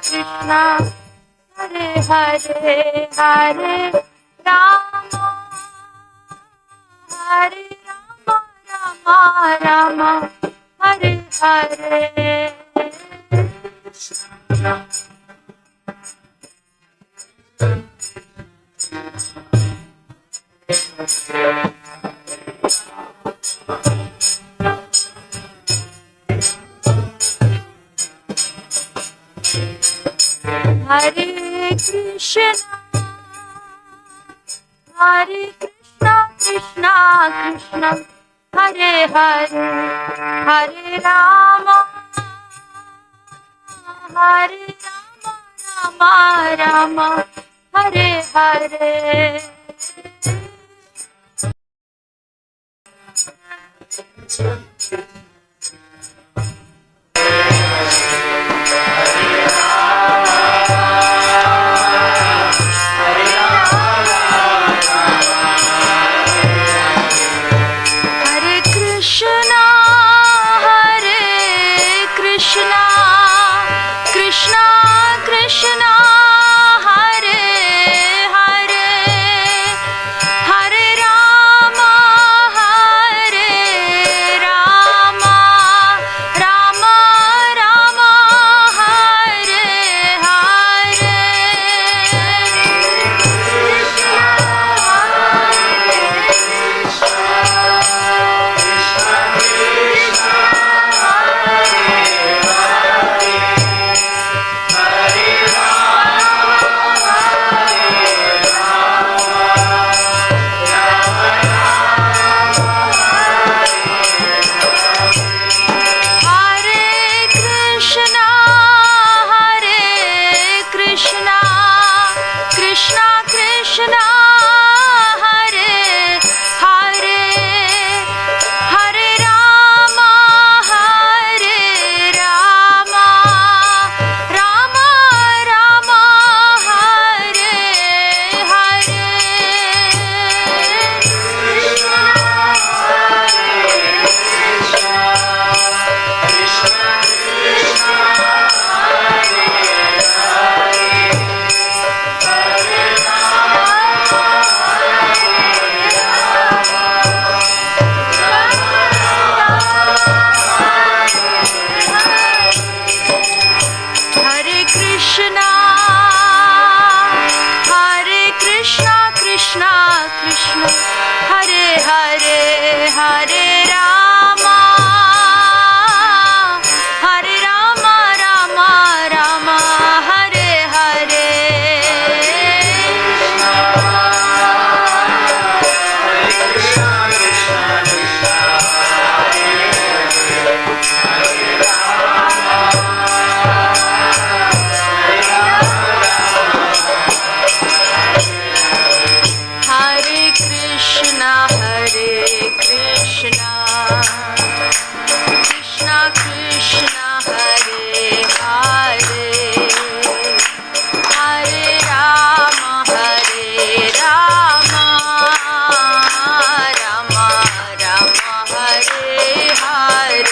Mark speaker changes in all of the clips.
Speaker 1: Krishna Hare Hare Hare Rama Hare Rama Rama Rama Hare Hare Hare Krishna Krishna Krishna Hare Hare Hare Rama Rama Rama Hare Hare Krishna Krishna Hare Hare Hare Rama Rama Rama Rama Hare Hare Krishna Krishna Hare Hare Hare Rama Rama Rama Hare Hare Krishna Krishna Hare Hare Hare Rama Rama Rama Hare Hare Krishna Krishna Hare Hare Hare Rama Rama Rama Hare Hare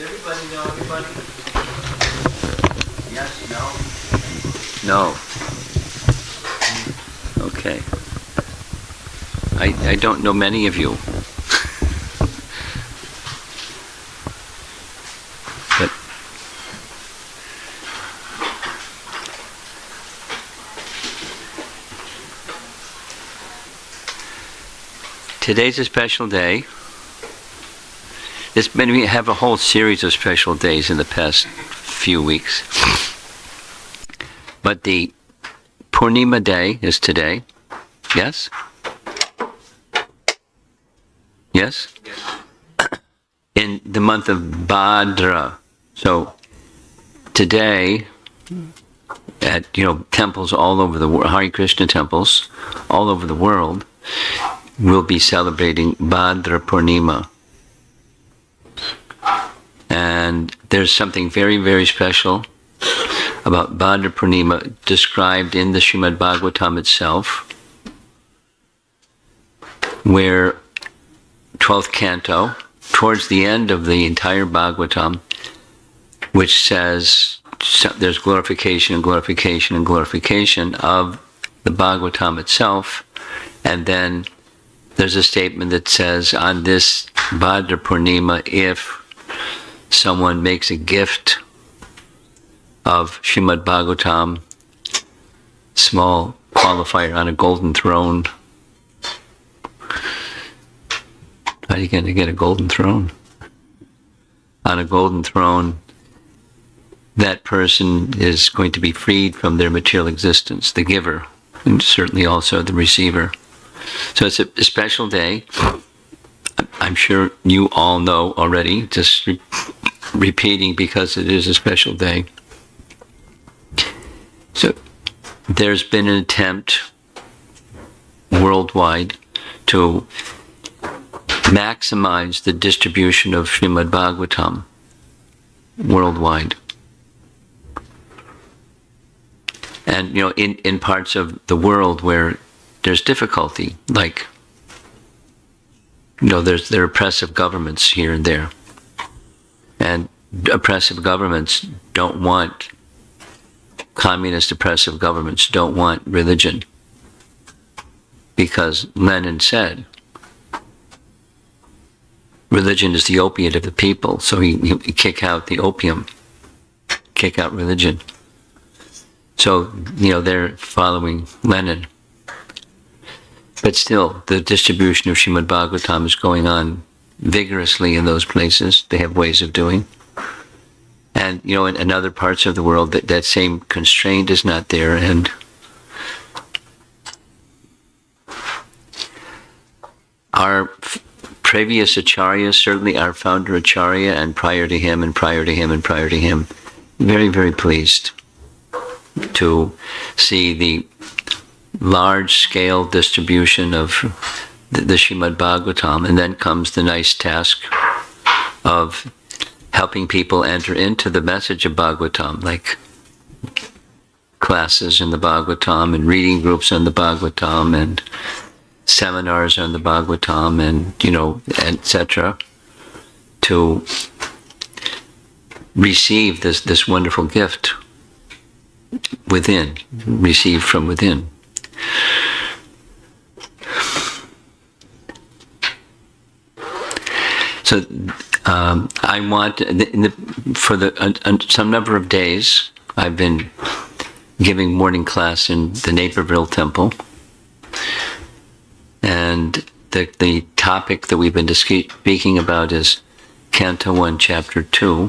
Speaker 2: everybody know everybody? Yes, no?
Speaker 3: No. Okay. I don't know many of you. But today's a special day. We have a whole series of special days in the past few weeks. But the Purnima day is today. Yes? Yes? In the month of Bhadra. So today, at temples all over the world, Hare Krishna temples all over the world, we'll be celebrating Bhadra Purnima. And there's something very, very special about Bhadra Purnima described in the Srimad Bhagavatam itself, where 12th canto, towards the end of the entire Bhagavatam, which says there's glorification and glorification and glorification of the Bhagavatam itself, and then there's a statement that says, on this Bhadra Purnima, if someone makes a gift of Srimad Bhagavatam, small qualifier, on a golden throne. How are you going to get a golden throne? On a golden throne, that person is going to be freed from their material existence, the giver, and certainly also the receiver. So it's a special day. I'm sure you all know already, just repeating because it is a special day. So there's been an attempt worldwide to maximize the distribution of Srimad Bhagavatam worldwide. And in parts of the world where there's difficulty, like there are oppressive governments here and there. And oppressive governments don't want, communist oppressive governments don't want religion. Because Lenin said, religion is the opiate of the people, so he kick out the opium, kick out religion. So, they're following Lenin. But still, the distribution of Srimad Bhagavatam is going on vigorously in those places. They have ways of doing. And, in other parts of the world, that same constraint is not there. And our previous acharyas, certainly our founder acharya, and prior to him, and prior to him, and prior to him, very, very pleased to see the large-scale distribution of the Srimad Bhagavatam, and then comes the nice task of helping people enter into the message of Bhagavatam, like classes in the Bhagavatam, and reading groups on the Bhagavatam, and seminars on the Bhagavatam, and etc., to receive this wonderful gift within, received from within. So I want, for some number of days, I've been giving morning class in the Naperville Temple, and the topic that we've been speaking about is Canto 1, Chapter 2.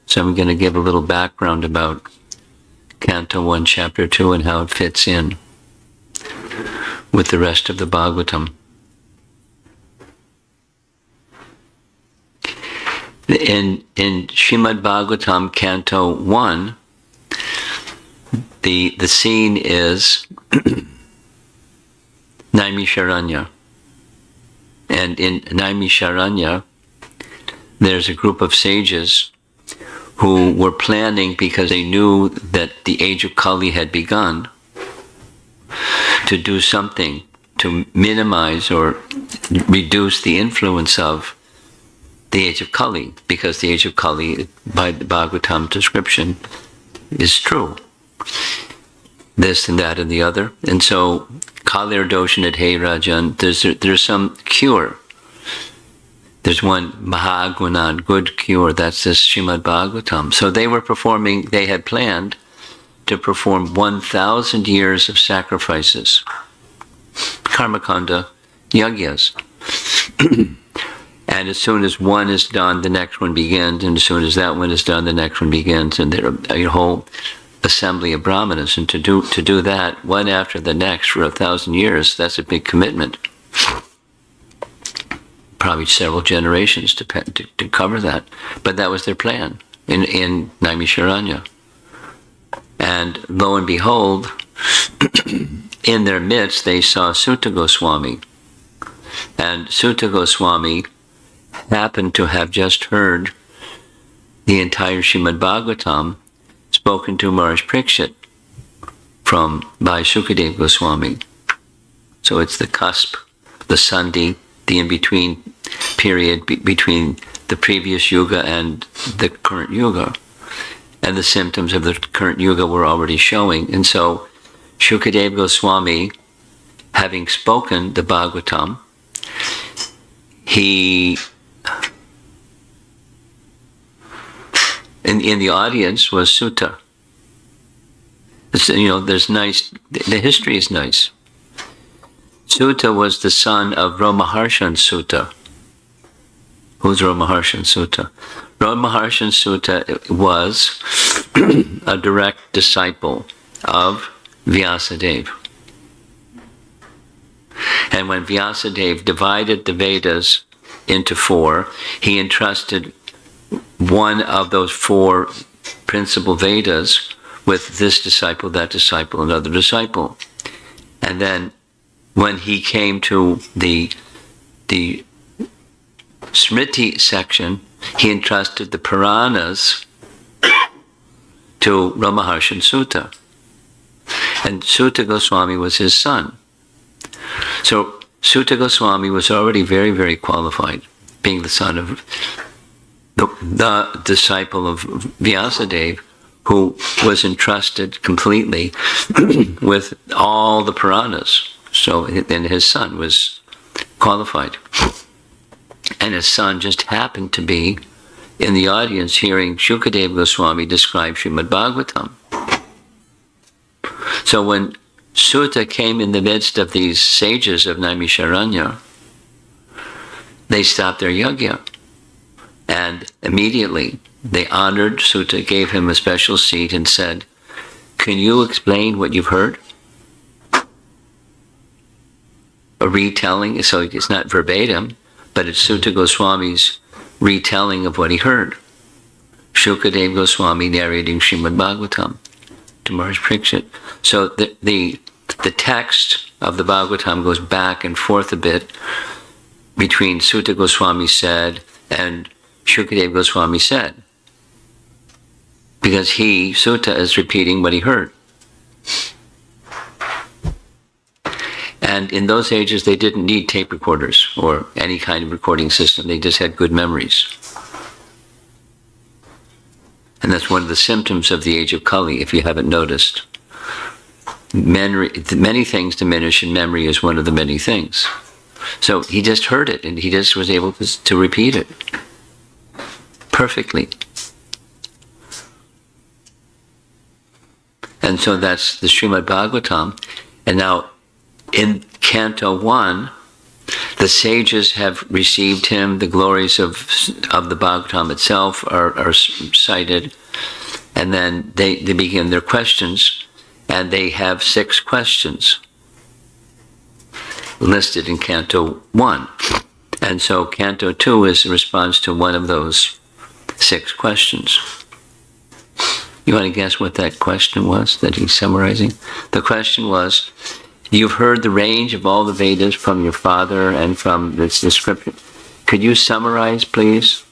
Speaker 3: So I'm going to give a little background about Canto 1, Chapter 2, and how it fits in with the rest of the Bhagavatam. In Srimad Bhagavatam Canto 1, the scene is Naimisharanya. And in Naimisharanya, there's a group of sages who were planning, because they knew that the age of Kali had begun, to do something to minimize or reduce the influence of the age of Kali, because the age of Kali, by the Bhagavatam description, is true. This and that and the other. And so, Kalir Doshanat Hey Rajan, there's some cure. There's one Mahagunan, good cure. That's this Srimad Bhagavatam. So they had planned to perform 1,000 years of sacrifices. Karmakanda Yagyas. And as soon as one is done, the next one begins. And as soon as that one is done, the next one begins. And there are a whole assembly of brahmanas. And to do that one after the next for 1,000 years, that's a big commitment. Probably several generations to cover that. But that was their plan in Naimisharanya. And lo and behold, in their midst, they saw Sutta Goswami. And Sutta Goswami happened to have just heard the entire Srimad Bhagavatam spoken to Maharaj Parikshit by Shukadev Goswami. So it's the cusp, the sandhi, the in-between period between the previous yuga and the current yuga. And the symptoms of the current yuga were already showing. And so Shukadev Goswami, having spoken the Bhagavatam, he, in the audience was Sutta. There's nice, the history is nice. Sutta was the son of Romaharshan Sutta. Who's Romaharshan Sutta? Romaharshan Sutta was a direct disciple of Vyasadeva. And when Vyasadeva divided the Vedas into 4, he entrusted one of those 4 principal Vedas with this disciple, that disciple, another disciple. And then when he came to the Smriti section, he entrusted the Puranas to Ramaharshan Sutta. And Sutta Goswami was his son. So Sutta Goswami was already very, very qualified, being the son of the disciple of Vyasadeva, who was entrusted completely with all the Puranas. So, and his son was qualified. And his son just happened to be in the audience hearing Shukadev Goswami describe Srimad Bhagavatam. So when Sutta came in the midst of these sages of Naimisharanya, they stopped their yajna. And immediately they honored Sutta, gave him a special seat and said, "Can you explain what you've heard?" A retelling, so it's not verbatim, but it's Sutta Goswami's retelling of what he heard. Shukadev Goswami narrating Srimad Bhagavatam to Maharaj Parikshit. So the text of the Bhagavatam goes back and forth a bit between Sutta Goswami said and Shukadev Goswami said, because Sutta is repeating what he heard. And in those ages, they didn't need tape recorders or any kind of recording system. They just had good memories. And that's one of the symptoms of the age of Kali, if you haven't noticed. Many things diminish, and memory is one of the many things. So he just heard it, and he just was able to repeat it perfectly. And so that's the Srimad Bhagavatam. And now, in Canto 1, the sages have received him. The glories of the Bhagavatam itself are cited. And then they begin their questions. And they have 6 questions listed in Canto 1. And so Canto 2 is a response to one of those 6 questions. You want to guess what that question was that he's summarizing? The question was, you've heard the range of all the Vedas from your father and from this description. Could you summarize, please,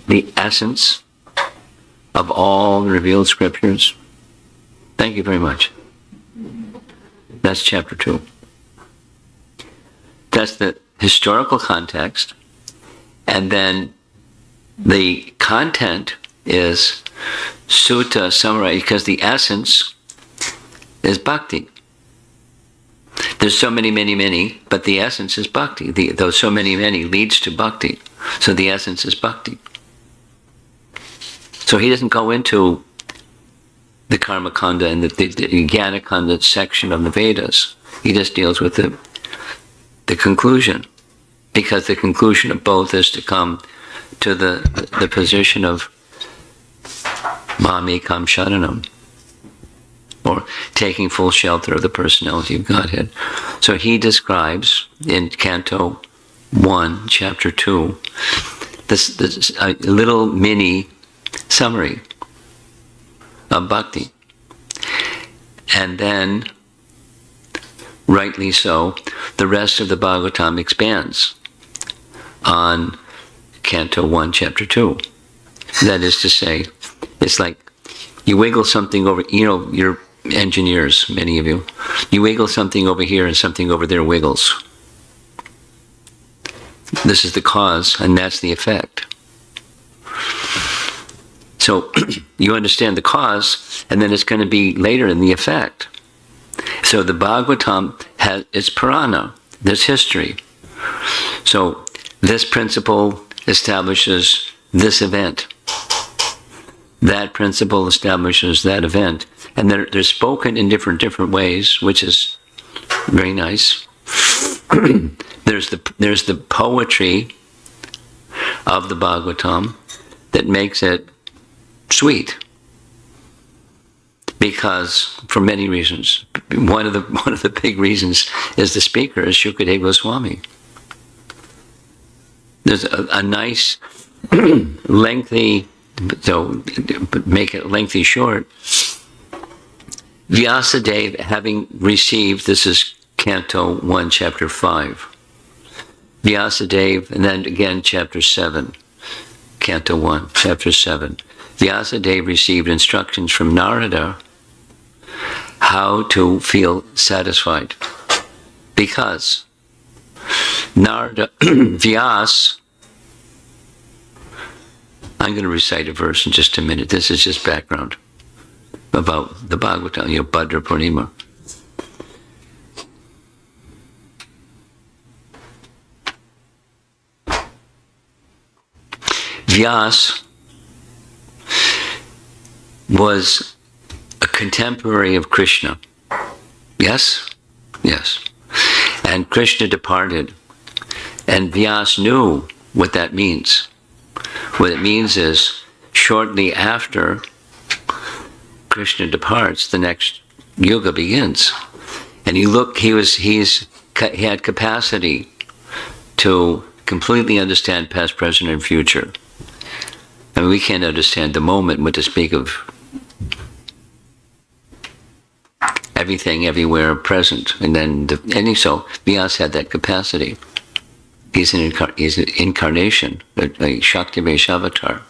Speaker 3: the essence of all the revealed scriptures? Thank you very much. That's chapter 2. That's historical context, and then the content is sutta summarized, because the essence is bhakti. There's so many, but the essence is bhakti. Those so many leads to bhakti. So the essence is bhakti. So he doesn't go into the karma kanda and the jnana kanda section of the Vedas. He just deals with the conclusion, because the conclusion of both is to come to the position of Mamekam Sharanam, or taking full shelter of the personality of Godhead. So he describes in Canto 1, Chapter 2, this little mini summary of bhakti. And then, rightly so, the rest of the Bhagavatam expands on Canto 1, Chapter 2. That is to say, it's like you wiggle something over, you're engineers, many of you. You wiggle something over here and something over there wiggles. This is the cause, and that's the effect. So you understand the cause, and then it's going to be later in the effect. So the Bhagavatam has its Purana, there's history. So this principle establishes this event. That principle establishes that event. And they're spoken in different ways, which is very nice. There's the poetry of the Bhagavatam that makes it sweet, because for many reasons. One of the big reasons is the speaker is Shukadeva Goswami. There's a nice lengthy, so make it lengthy short. Vyasadeva, having received, this is Canto 1, Chapter 5. Vyasadeva, and then again Chapter 7, Canto 1, Chapter 7. Vyasadeva received instructions from Narada how to feel satisfied. Because Narada, Vyas, I'm going to recite a verse in just a minute. This is just background about the Bhagavatam, Bhadra Purnima. Vyas was a contemporary of Krishna. Yes? Yes. And Krishna departed. And Vyas knew what that means. What it means is, shortly after Krishna departs, the next yuga begins. And you look, he had capacity to completely understand past, present, and future. I mean, we can't understand the moment, but to speak of everything, everywhere, present. And then, so Vyas had that capacity. He's an incarnation, a Shakti Vaishavatar.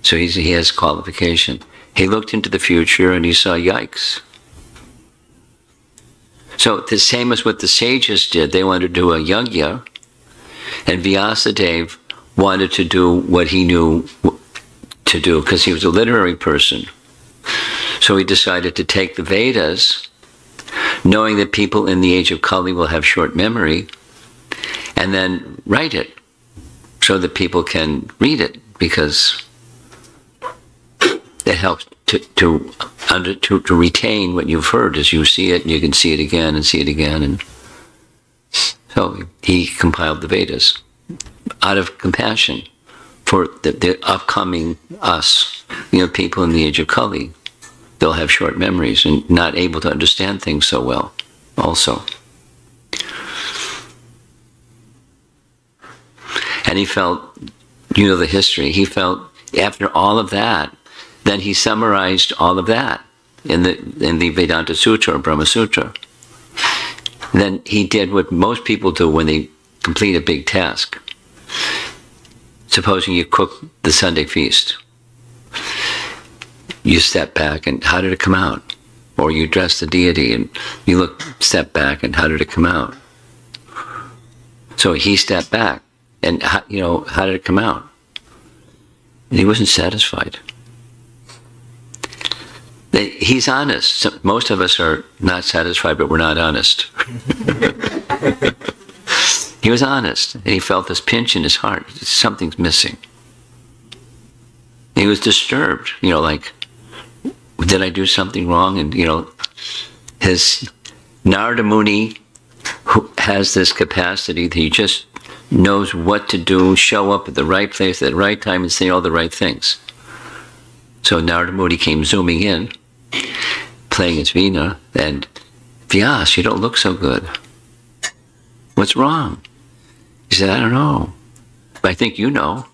Speaker 3: So he has qualification. He looked into the future and he saw, yikes. So the same as what the sages did, they wanted to do a yajna, and Vyasadeva wanted to do what he knew to do, because he was a literary person. So he decided to take the Vedas, knowing that people in the age of Kali will have short memory, and then write it so that people can read it, because it helps to retain what you've heard as you see it, and you can see it again and see it again. And so he compiled the Vedas out of compassion for the upcoming us, people in the age of Kali. They'll have short memories and not able to understand things so well also. And he felt, the history, he felt after all of that, then he summarized all of that in the Vedanta Sutra or Brahma Sutra. Then he did what most people do when they complete a big task. Supposing you cook the Sunday feast. You step back and how did it come out? Or you dress the deity and you step back and how did it come out? So So he stepped back, and how did it come out? And he wasn't satisfied. He's honest. So most of us are not satisfied, but we're not honest. He was honest, and he felt this pinch in his heart. Something's missing. He was disturbed, like, did I do something wrong? And, his Narada Muni, who has this capacity that he just knows what to do, show up at the right place at the right time and say all the right things. So Narada Muni came zooming in, playing his veena, and, Vyas, you don't look so good. What's wrong? He said, I don't know, but I think you know.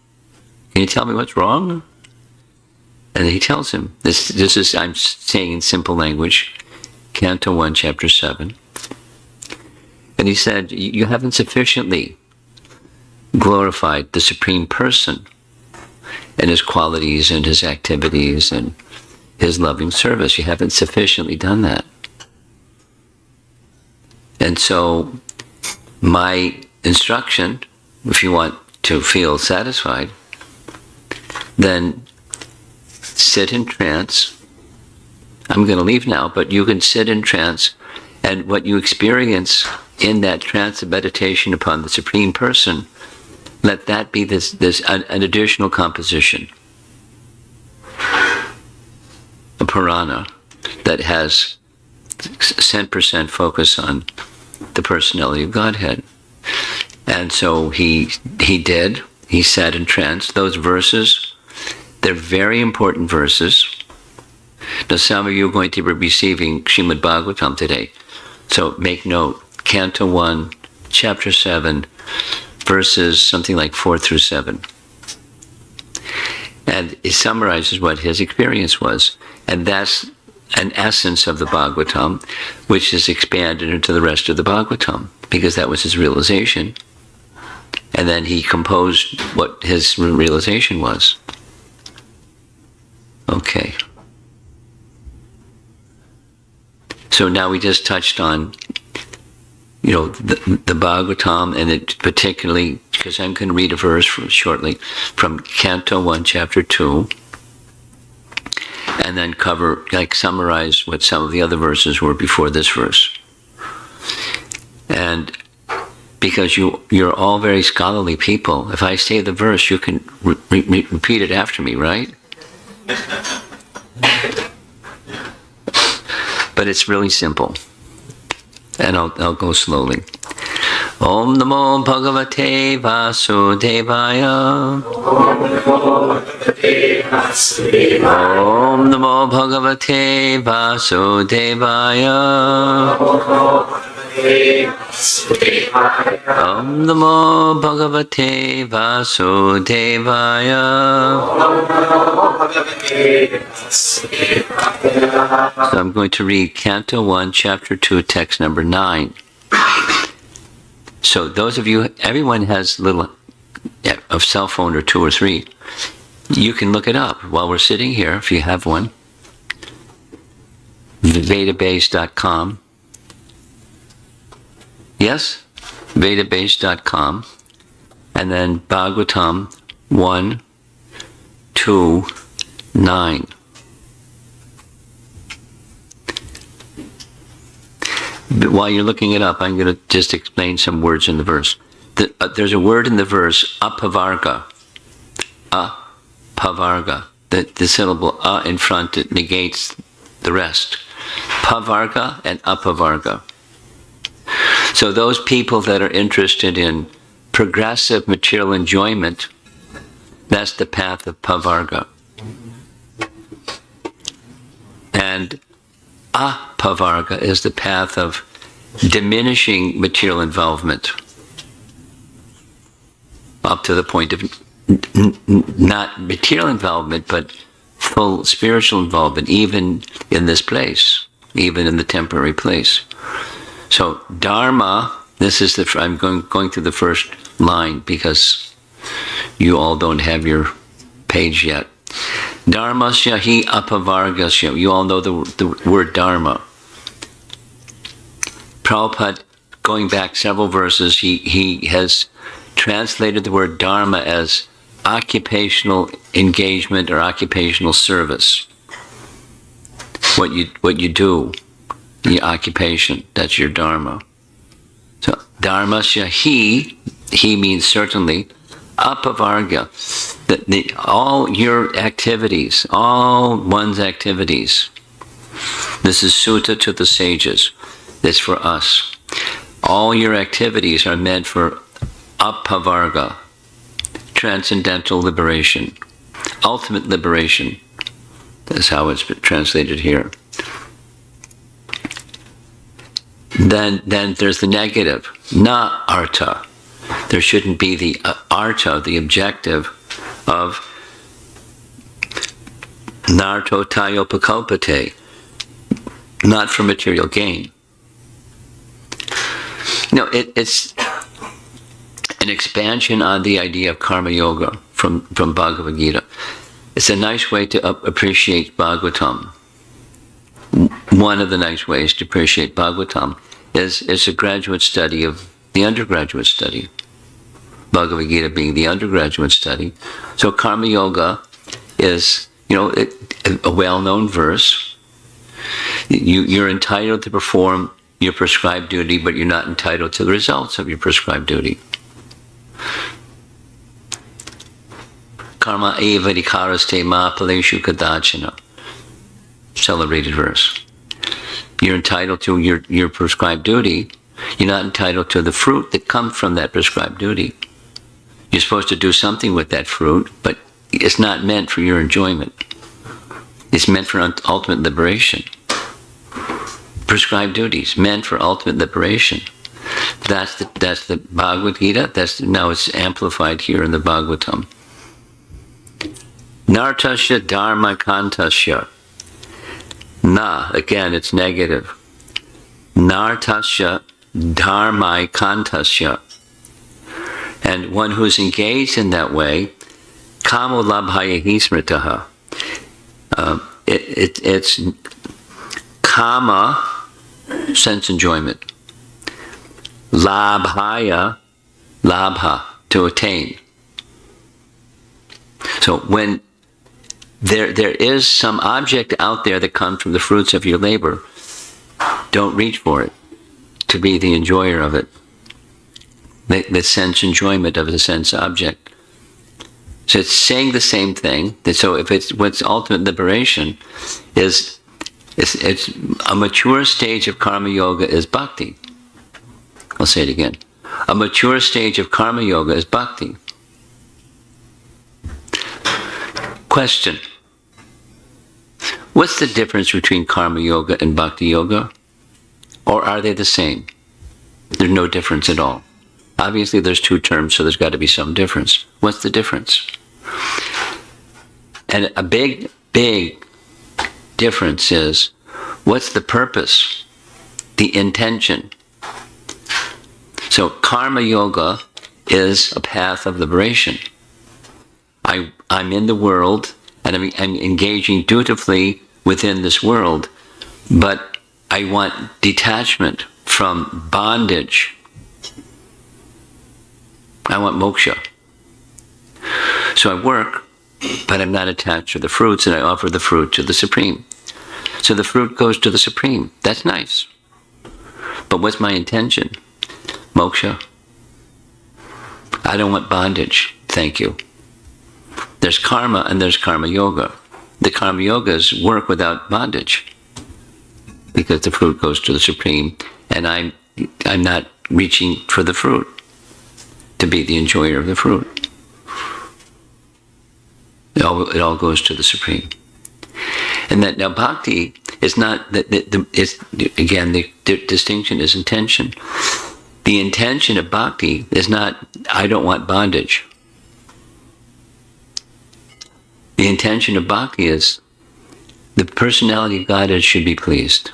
Speaker 3: Can you tell me what's wrong? And he tells him, this is, I'm saying in simple language, Canto 1, Chapter 7. And he said, you haven't sufficiently glorified the Supreme Person and his qualities and his activities and his loving service. You haven't sufficiently done that. And so my instruction, if you want to feel satisfied, then sit in trance. I'm going to leave now, but you can sit in trance, and what you experience in that trance of meditation upon the Supreme Person, let that be an additional composition, a Purana that has 100% focus on the personality of Godhead. And so he sat in trance. Those verses, they're very important verses. Now some of you are going to be receiving Srimad Bhagavatam today. So make note, Canto 1, Chapter 7, verses something like 4 through 7. And it summarizes what his experience was. And that's an essence of the Bhagavatam, which is expanded into the rest of the Bhagavatam, because that was his realization. And then he composed what his realization was. Okay. So now we just touched on, the Bhagavatam, and it particularly, because I'm going to read a verse shortly from Canto 1, Chapter 2, and then summarize what some of the other verses were before this verse. And because you're all very scholarly people, if I say the verse, you can repeat it after me, right? But it's really simple, and I'll go slowly. Om Namo Bhagavate Vasudevaya. Om Namo Bhagavate Vasudevaya. Om Namo Bhagavate Vasudevaya. So I'm going to read Canto 1, Chapter 2, text number 9. So those of you, everyone has a cell phone or 2 or 3. You can look it up while we're sitting here, if you have one. Vedabase.com. Yes? Vedabase.com. And then Bhagavatam 1, 2, 9. But while you're looking it up, I'm going to just explain some words in the verse. There's a word in the verse, apavarga. Apavarga. The syllable a in front, it negates the rest. Pavarga and apavarga. So those people that are interested in progressive material enjoyment, that's the path of pavarga. And apavarga is the path of diminishing material involvement up to the point of not material involvement, but full spiritual involvement, even in this place, even in the temporary place. So Dharma, this is I'm going through the first line because you all don't have your page yet. Dharmasya hi apavargasya. You all know the word Dharma. Prabhupada going back several verses, he has translated the word dharma as occupational engagement or occupational service. What you do, the occupation, that's your dharma. So dharmasya he means certainly, apavarga, all your activities, all one's activities. This is sutta to the sages. This for us. All your activities are meant for apavarga, transcendental liberation, ultimate liberation. That's how it's been translated here. Then there's the negative, na artha. There shouldn't be the artha, the objective of narto tayopakalpate, not for material gain. No, it's an expansion on the idea of karma yoga from Bhagavad Gita. It's a nice way to appreciate Bhagavatam. One of the nice ways to appreciate Bhagavatam is a graduate study of the undergraduate study. Bhagavad Gita being the undergraduate study. So Karma Yoga is, a well-known verse. You're entitled to perform your prescribed duty, but you're not entitled to the results of your prescribed duty. Karma eva dikaraste ma paleshu kadachana. Celebrated verse. You're entitled to your prescribed duty. You're not entitled to the fruit that comes from that prescribed duty. You're supposed to do something with that fruit, but it's not meant for your enjoyment. It's meant for ultimate liberation. Prescribed duties meant for ultimate liberation. That's the Bhagavad Gita. Now it's amplified here in the Bhagavatam. Nartasya dharma kantasya. Na, again, it's negative. Nartasya dharma kantasya. And one who's engaged in that way, kamo labhaya hismritaha. It's kama, sense enjoyment. Labhaya, labha, to attain. So when there is some object out there that comes from the fruits of your labor, don't reach for it to be the enjoyer of it. The sense enjoyment of the sense object. So it's saying the same thing. So if it's what's ultimate liberation is, it's a mature stage of karma yoga is bhakti. I'll say it again. A mature stage of karma yoga is bhakti. Question. What's the difference between karma yoga and bhakti yoga? Or are they the same? There's no difference at all. Obviously there's two terms, so there's got to be some difference. What's the difference? And a big difference is, what's the purpose? The intention. So karma yoga is a path of liberation. I'm in the world, and I'm engaging dutifully within this world, but I want detachment from bondage. I want moksha. So I work, but I'm not attached to the fruits, and I offer the fruit to the Supreme. So the fruit goes to the Supreme. That's nice. But what's my intention? Moksha. I don't want bondage. Thank you. There's karma and there's karma yoga. The karma yoga is work without bondage, because the fruit goes to the Supreme, and I'm not reaching for the fruit to be the enjoyer of the fruit. It all goes to the Supreme. And that now bhakti is not again the distinction is intention. The intention of bhakti is not, I don't want bondage. The intention of bhakti is, the personality of Godhead should be pleased.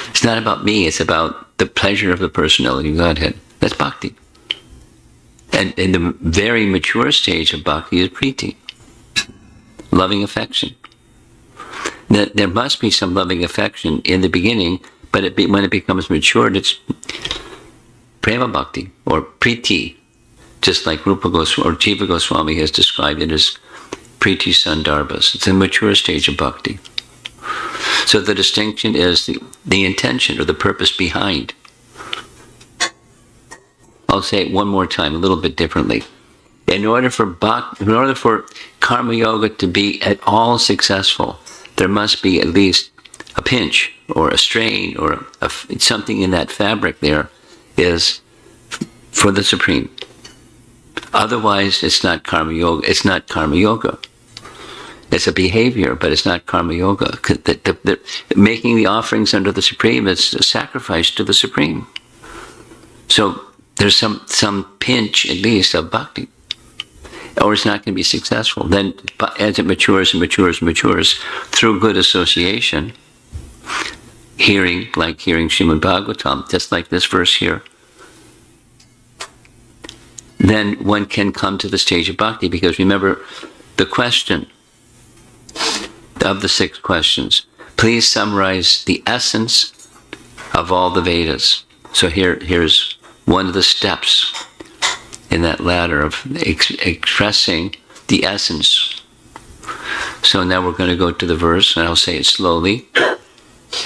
Speaker 3: It's not about me, it's about the pleasure of the personality of Godhead. That's bhakti. And the very mature stage of bhakti is priti, loving affection. There must be some loving affection in the beginning, but when it becomes matured, prema bhakti or priti, just like Rupa Goswami or Jiva Goswami has described it as priti sandarbhas. It's a mature stage of bhakti. So the distinction is the intention or the purpose behind. I'll say it one more time, a little bit differently. In order for karma yoga to be at all successful, there must be at least a pinch or a strain or something in that fabric there is for the Supreme. Otherwise, it's not karma yoga. It's not karma yoga. It's a behavior, but it's not karma yoga. Making the offerings under the Supreme is a sacrifice to the Supreme. So there's some pinch, at least, of bhakti. Or it's not going to be successful. Then, as it matures and matures and matures, through good association, hearing Srimad Bhagavatam, just like this verse here, then one can come to the stage of bhakti. Because remember, the question of the 6 questions, please summarize the essence of all the Vedas. So here's one of the steps in that ladder of expressing the essence. So now we're going to go to the verse, and I'll say it slowly.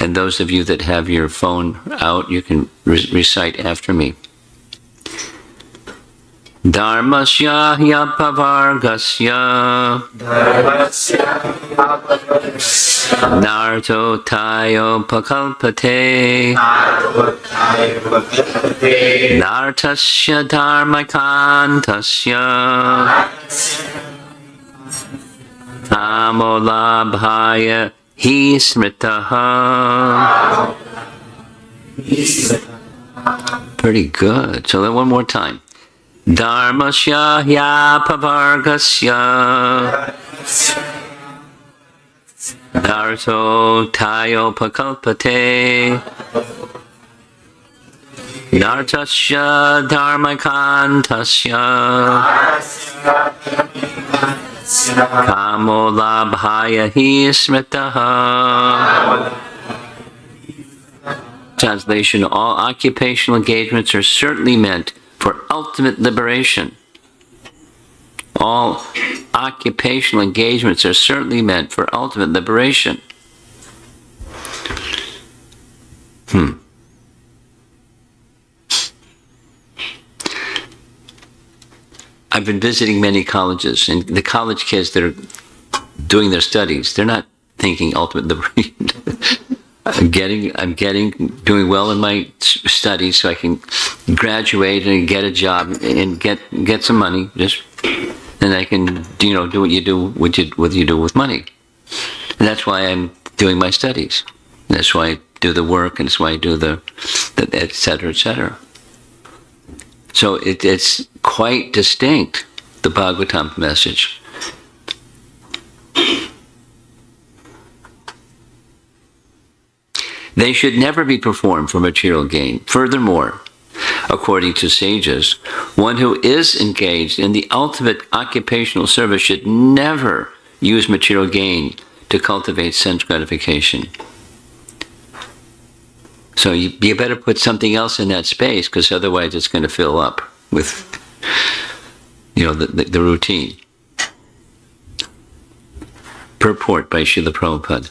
Speaker 3: And those of you that have your phone out, you can recite after me. Dharmasya hyapavargasya narto tayo pakalpate nartasya dharmakantasya amolabhaya hi smritaha. Pretty good. So then one more time. Dharmasya hyapavargasya narto tayo pakalpate nartasya dharmakantasya kamolabhaya hi smritaha. Translation: all occupational engagements are certainly meant for ultimate liberation. All occupational engagements are certainly meant for ultimate liberation. I've been visiting many colleges, and the college kids that are doing their studies, they're not thinking ultimate liberation. I'm doing well in my studies, so I can graduate and get a job and get some money. And I can, do what you do with money. And that's why I'm doing my studies. And that's why I do the work, and that's why I do the et cetera, et cetera. So it's quite distinct, the Bhagavatam message. They should never be performed for material gain. Furthermore, according to sages, one who is engaged in the ultimate occupational service should never use material gain to cultivate sense gratification. So you better put something else in that space, because otherwise it's going to fill up with, the routine. Purport by Srila Prabhupada.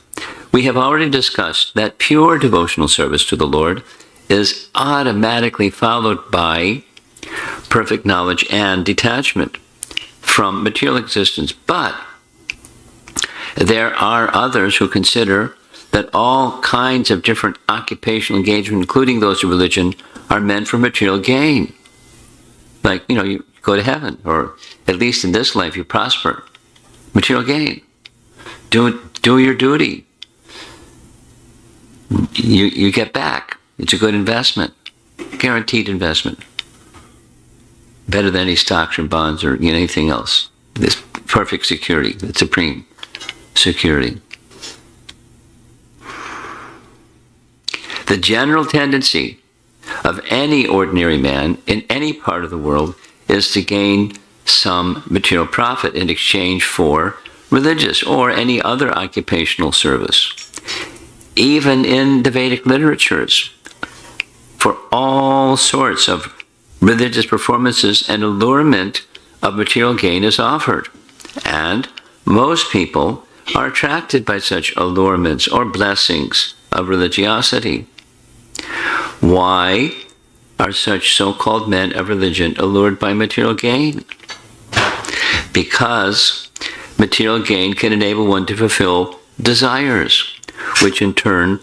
Speaker 3: We have already discussed that pure devotional service to the Lord is automatically followed by perfect knowledge and detachment from material existence. But there are others who consider that all kinds of different occupational engagement, including those of religion, are meant for material gain. Like, you go to heaven, or at least in this life you prosper. Material gain. Do your duty. You get back. It's a good investment. Guaranteed investment. Better than any stocks or bonds or anything else. This perfect security, the supreme security. The general tendency of any ordinary man in any part of the world is to gain some material profit in exchange for religious or any other occupational service. Even in the Vedic literatures, for all sorts of religious performances, and allurement of material gain is offered. And most people are attracted by such allurements or blessings of religiosity. Why are such so-called men of religion allured by material gain? Because material gain can enable one to fulfill desires, which in turn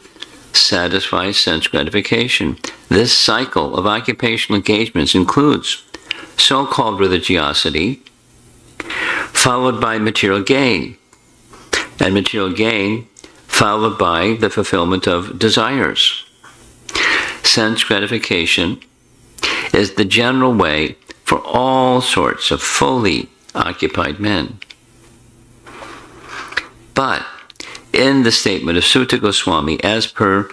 Speaker 3: satisfies sense gratification. This cycle of occupational engagements includes so-called religiosity, followed by material gain, and material gain followed by the fulfillment of desires. Sense gratification is the general way for all sorts of fully occupied men. But in the statement of Sutta Goswami, as per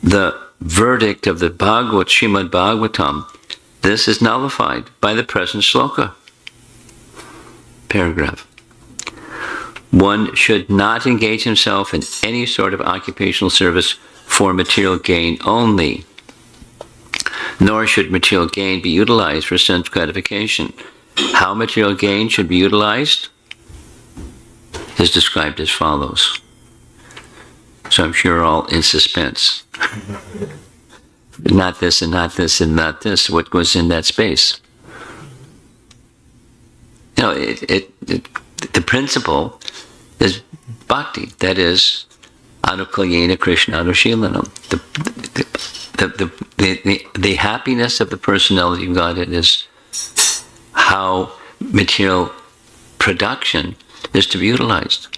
Speaker 3: the verdict of the Srimad Bhagavatam, this is nullified by the present sloka. Paragraph. One should not engage himself in any sort of occupational service for material gain only, nor should material gain be utilized for sense gratification. How material gain should be utilized is described as follows. So I'm sure you're all in suspense. Not this and not this and not this. What goes in that space? You know, the principle is bhakti. That is, anukalyena Krishna anushilanam. The happiness of the personality of God is how material production is to be utilized.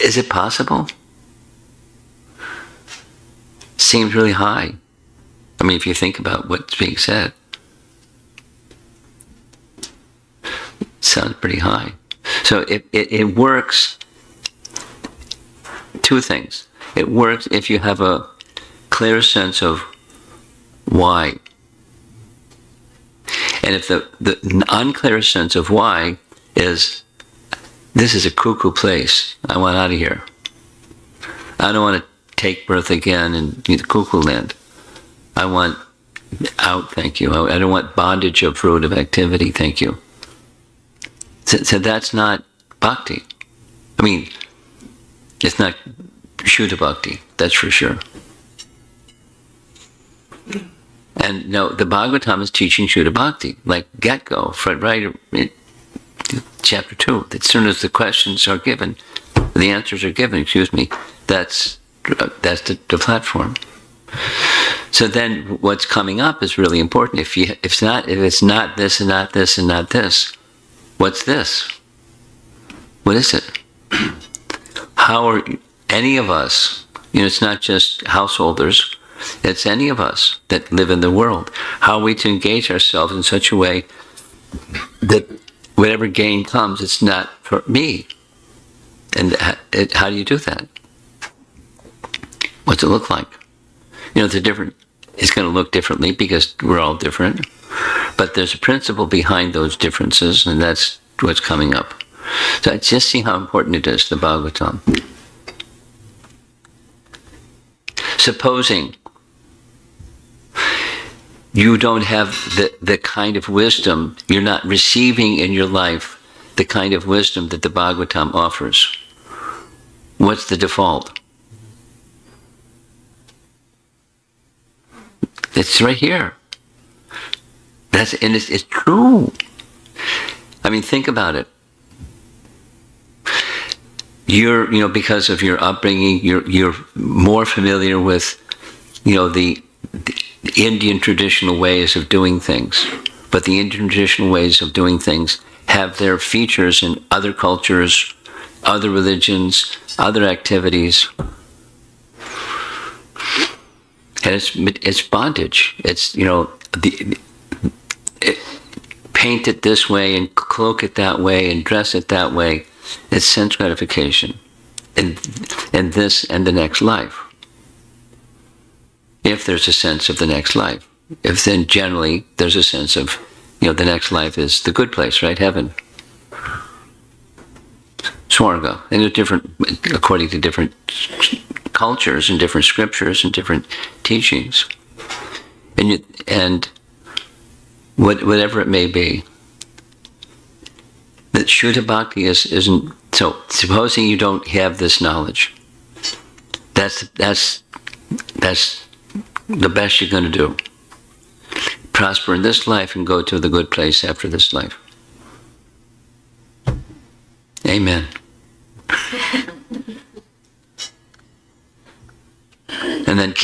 Speaker 3: Is it possible? Seems really high. I mean, if you think about what's being said, it sounds pretty high. So it works. Two things. It works if you have a clear sense of why. And if the unclear sense of why is, this is a cuckoo place, I want out of here. I don't want to take birth again in the cuckoo land. I want out, thank you. I don't want bondage of fruitive activity, thank you. So that's not bhakti. I mean, it's not Shuddha Bhakti, that's for sure. And no, the Bhagavatam is teaching Shuddha Bhakti, like get-go, right in chapter 2. As soon as the questions are given, the answers are given, that's the platform. So then what's coming up is really important. If it's not this and not this and not this, what's this? What is it? How are any of us, it's not just householders, it's any of us that live in the world. How are we to engage ourselves in such a way that whatever gain comes, it's not for me? And how do you do that? What's it look like? It's going to look differently because we're all different. But there's a principle behind those differences, and that's what's coming up. So just see how important it is, the Bhagavatam. Supposing you don't have the kind of wisdom, you're not receiving in your life the kind of wisdom that the Bhagavatam offers. What's the default? It's right here. It's true. I mean, think about it. You're, because of your upbringing, you're more familiar with, the Indian traditional ways of doing things. But the Indian traditional ways of doing things have their features in other cultures, other religions, other activities. And it's bondage. It's, paint it this way and cloak it that way and dress it that way. It's sense gratification in this and the next life. If there's a sense of the next life. If then generally there's a sense of the next life is the good place, right? Heaven. Swarga. And it's different, according to different cultures and different scriptures and different teachings. And whatever it may be. That Shuddha Bhakti isn't, so supposing you don't have this knowledge, that's the best you're going to do. Prosper in this life and go to the good place after this life. Amen. And then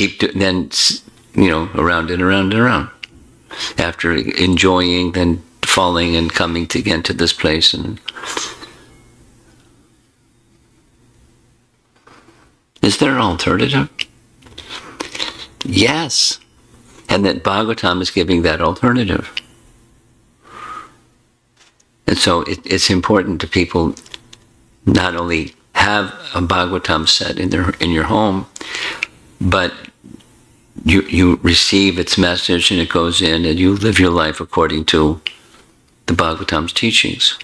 Speaker 3: around and around and around. After enjoying, then falling and coming again to this place. And is there an alternative? Yes. And that Bhagavatam is giving that alternative. And so it's important to people not only have a Bhagavatam set in your home, but you receive its message and it goes in and you live your life according to the Bhagavatam's teachings.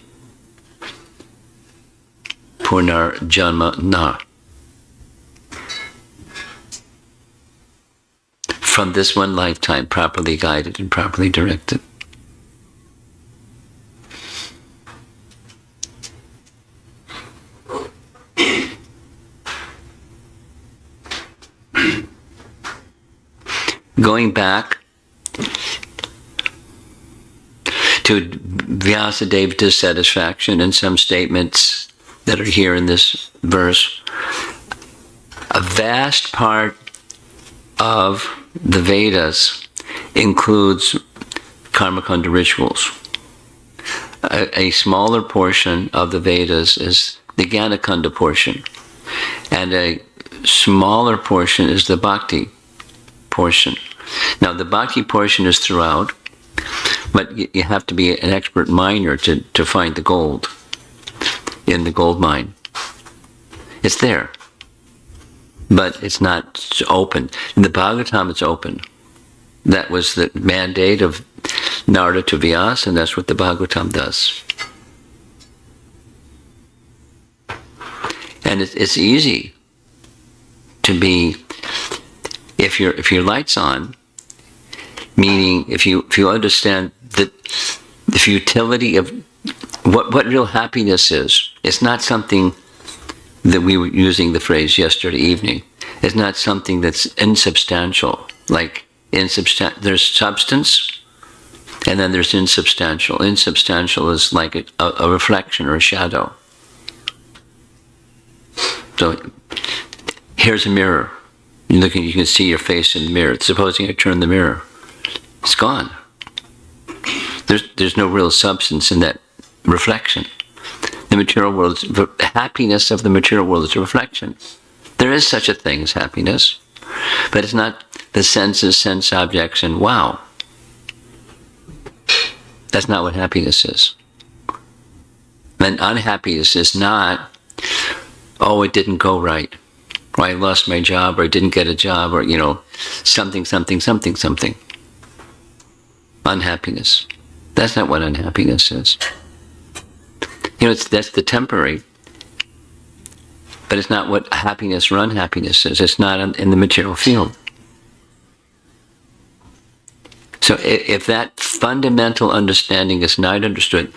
Speaker 3: Punar Janma Na. From this one lifetime, properly guided and properly directed. Going back to Vyasadev's dissatisfaction and some statements that are here in this verse, a vast part of the Vedas includes Karmakanda rituals. A smaller portion of the Vedas is the Gyanakanda portion, and a smaller portion is the Bhakti portion. Now, the Bhakti portion is throughout, but you have to be an expert miner to find the gold in the gold mine. It's there, but it's not open. In the Bhagavatam, it's open. That was the mandate of Narada to Vyasa, and that's what the Bhagavatam does. And it's easy to be, if your light's on, meaning if you understand that the futility of what real happiness is. It's not something that we were using the phrase yesterday evening. It's not something that's insubstantial. Like there's substance, and then there's insubstantial. Insubstantial is like a reflection or a shadow. So here's a mirror. You can see your face in the mirror. Supposing I turn the mirror, it's gone. There's no real substance in that reflection. The material world, the happiness of the material world is a reflection. There is such a thing as happiness, but it's not the senses, sense objects, and wow. That's not what happiness is. And unhappiness is not, oh, it didn't go right, or I lost my job, or I didn't get a job, or, something. Unhappiness. That's not what unhappiness is. That's the temporary, but it's not what happiness or unhappiness is. It's not in the material field. So if that fundamental understanding is not understood,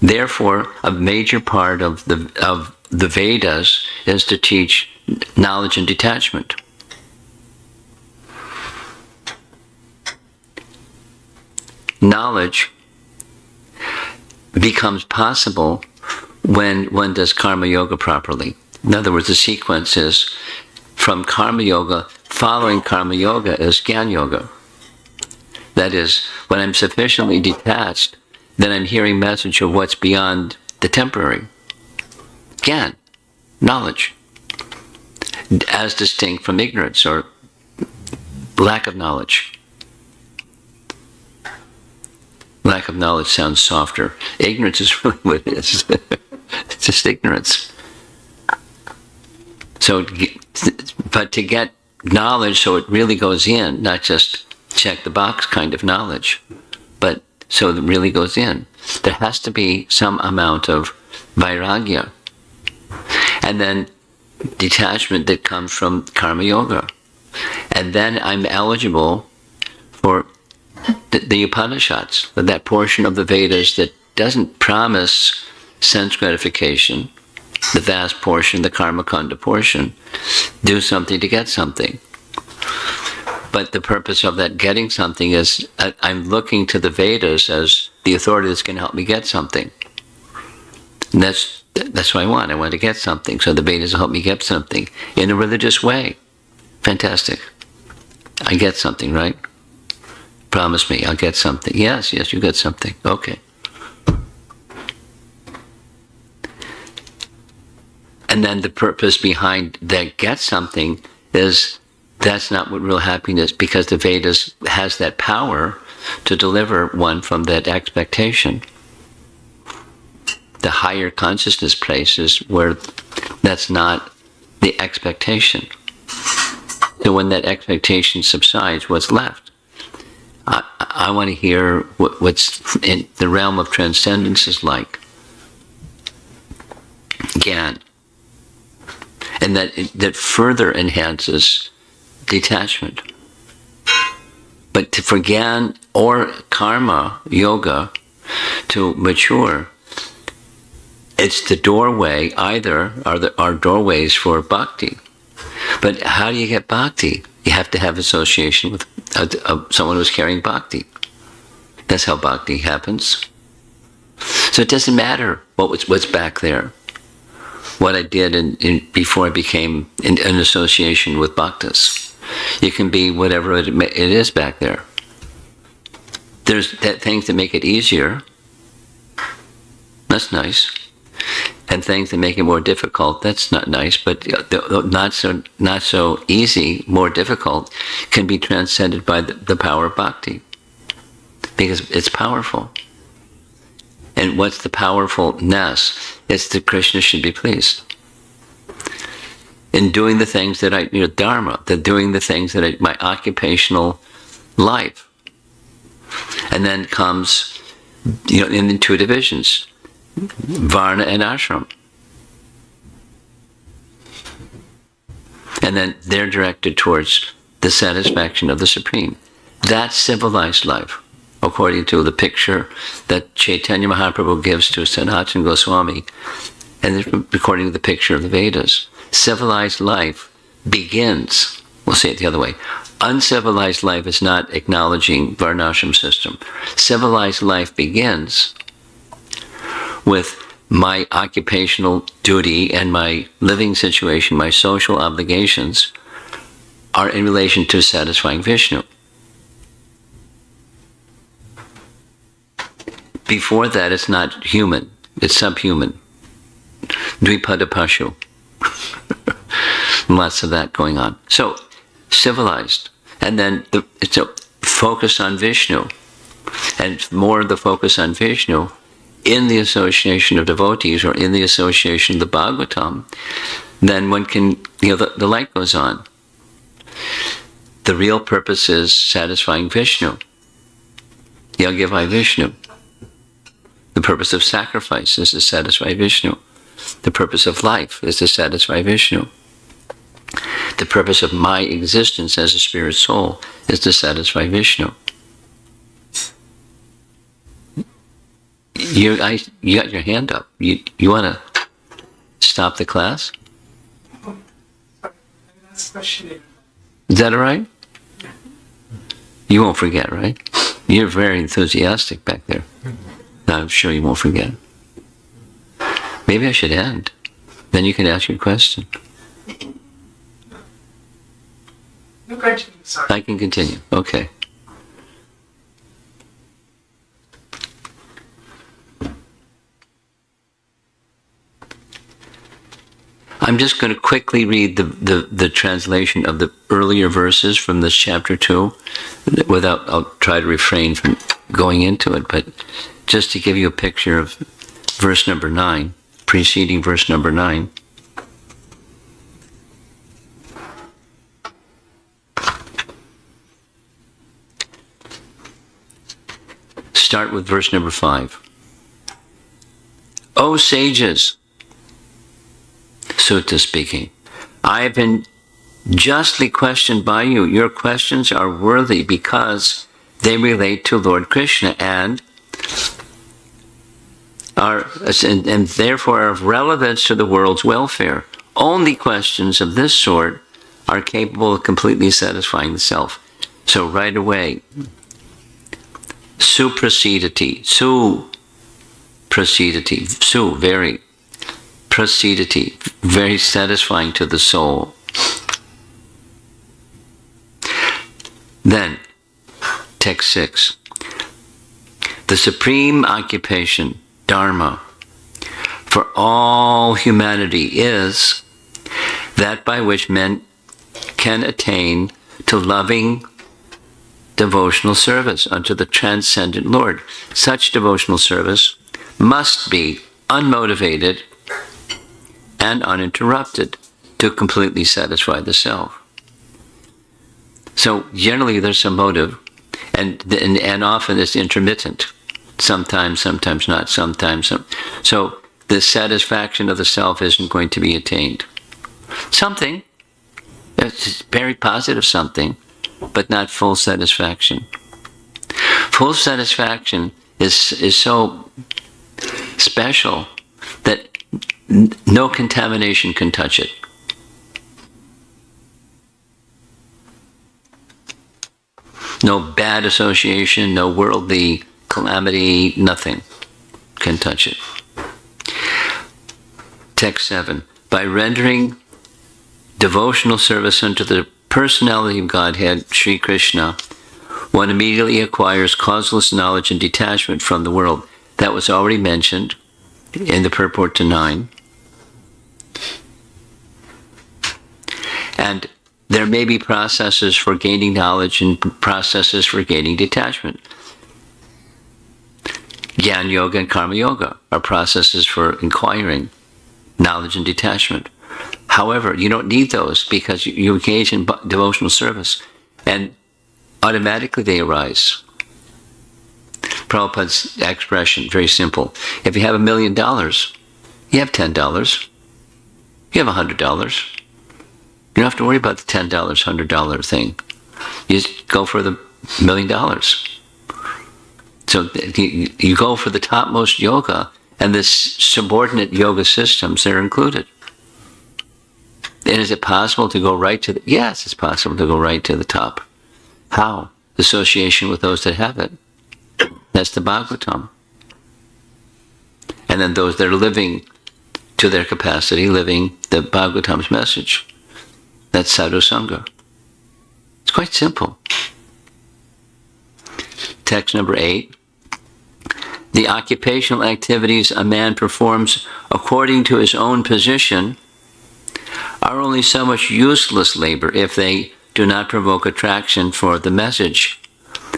Speaker 3: therefore a major part of the Vedas is to teach knowledge and detachment. Knowledge becomes possible when one does karma yoga properly. In other words, the sequence is from karma yoga, following karma yoga is jnana yoga. That is, when I'm sufficiently detached, then I'm hearing message of what's beyond the temporary. Jnana, knowledge, as distinct from ignorance or lack of knowledge. Lack of knowledge sounds softer. Ignorance is really what it is. It's just ignorance. So, but to get knowledge so it really goes in, not just check the box kind of knowledge, but so it really goes in. There has to be some amount of vairagya. And then detachment that comes from karma yoga. And then I'm eligible for the Upanishads, that portion of the Vedas that doesn't promise sense gratification, the vast portion, the karma kanda portion. Do something to get something. But the purpose of that getting something is I'm looking to the Vedas as the authority that's going to help me get something. And that's what I want. I want to get something. So the Vedas will help me get something in a religious way. Fantastic. I get something, right? Promise me, I'll get something. Yes, you get something. Okay. And then the purpose behind that get something is that's not what real happiness, because the Vedas has that power to deliver one from that expectation. The higher consciousness places where that's not the expectation. So when that expectation subsides, what's left? I want to hear what's in the realm of transcendence is like. Gyan. And that further enhances detachment. But for Gyan or karma yoga to mature, it's the doorway. Either are doorways for bhakti. But how do you get bhakti? You have to have association with someone who's carrying bhakti. That's how bhakti happens. So it doesn't matter what's back there. What I did before I became in association with bhaktas. You can be whatever it is back there. There's things that make it easier. That's nice. And things that make it more difficult, that's not nice, but not so easy, more difficult, can be transcended by the power of bhakti. Because it's powerful. And what's the powerfulness? It's that Krishna should be pleased. In doing the things that dharma, doing the things that my occupational life. And then comes, in the two divisions. Varna and ashram. And then they're directed towards the satisfaction of the Supreme. That's civilized life, according to the picture that Chaitanya Mahaprabhu gives to Sanatana Goswami, and according to the picture of the Vedas. Civilized life begins, we'll say it the other way, uncivilized life is not acknowledging Varnashram system. Civilized life begins with my occupational duty and my living situation, my social obligations, are in relation to satisfying Vishnu. Before that, it's not human, it's subhuman. Dvipada Pashu. Lots of that going on. So, civilized. And then it's a focus on Vishnu. And more the focus on Vishnu in the association of devotees or in the association of the Bhagavatam, then one can, the light goes on. The real purpose is satisfying Vishnu. Yajnavai Vishnu. The purpose of sacrifice is to satisfy Vishnu. The purpose of life is to satisfy Vishnu. The purpose of my existence as a spirit soul is to satisfy Vishnu. You got your hand up. You want to stop the class? Is that all right? You won't forget, right? You're very enthusiastic back there. I'm sure you won't forget. Maybe I should end. Then you can ask your question. I can continue. Okay. I'm just going to quickly read the translation of the earlier verses from this chapter 2. I'll try to refrain from going into it, but just to give you a picture of verse number 9, preceding verse number 9. start with verse number 5. O sages, Sutta speaking, I have been justly questioned by you. Your questions are worthy because they relate to Lord Krishna and therefore are of relevance to the world's welfare. Only questions of this sort are capable of completely satisfying the self. So right away, suprasidati, very prasidati, very satisfying to the soul. Then, text 6. The supreme occupation, dharma, for all humanity is that by which men can attain to loving devotional service unto the transcendent Lord. Such devotional service must be unmotivated and uninterrupted to completely satisfy the self. So generally there's some motive, and often it's intermittent. Sometimes not, sometimes. So the satisfaction of the self isn't going to be attained. Something, it's very positive something, but not full satisfaction. Full satisfaction is so special that no contamination can touch it. No bad association, no worldly calamity, nothing can touch it. Text 7. By rendering devotional service unto the personality of Godhead, Sri Krishna, one immediately acquires causeless knowledge and detachment from the world. That was already mentioned in the purport to 9. And there may be processes for gaining knowledge and processes for gaining detachment. Jnana Yoga and Karma Yoga are processes for acquiring knowledge and detachment. However, you don't need those because you engage in devotional service and automatically they arise. Prabhupada's expression, very simple. If you have $1 million, you have $10. You have $100. You don't have to worry about the $10, $100 thing. You just go for the $1 million. So you go for the topmost yoga, and this subordinate yoga systems, they're included. And is it possible to go right to the... Yes, it's possible to go right to the top. How? Association with those that have it. That's the Bhagavatam. And then those that are living to their capacity, living the Bhagavatam's message. That's Sadhu Sangha. It's quite simple. Text number 8. The occupational activities a man performs according to his own position are only so much useless labor if they do not provoke attraction for the message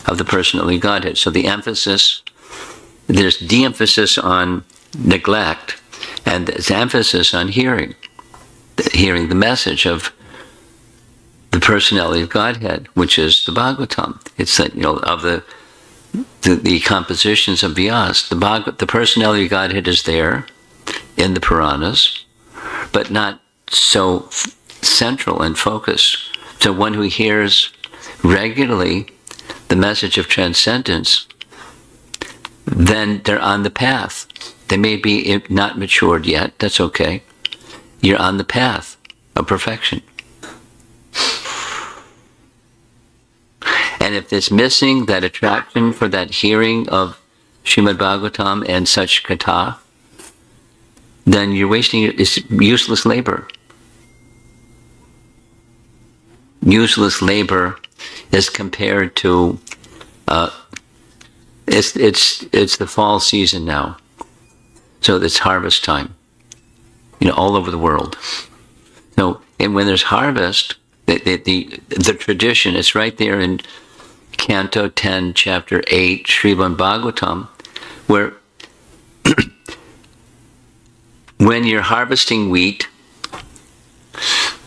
Speaker 3: of the personality Godhead. So the emphasis, there's de-emphasis on neglect, and there's emphasis on hearing the message of the personality of Godhead, which is the Bhagavatam. It's that, of the compositions of Vyas, the personality of Godhead is there in the Puranas, but not so central and focused. So one who hears regularly the message of transcendence, then they're on the path. They may be not matured yet, that's okay. You're on the path of perfection. And if it's missing that attraction for that hearing of Srimad Bhagavatam and such katha, then you're wasting it. It's useless labor. Useless labor is compared to it's the fall season now, so it's harvest time. All over the world. So, and when there's harvest, the tradition, it's right there in Canto 10, Chapter 8, Srimad Bhagavatam, where when you're harvesting wheat,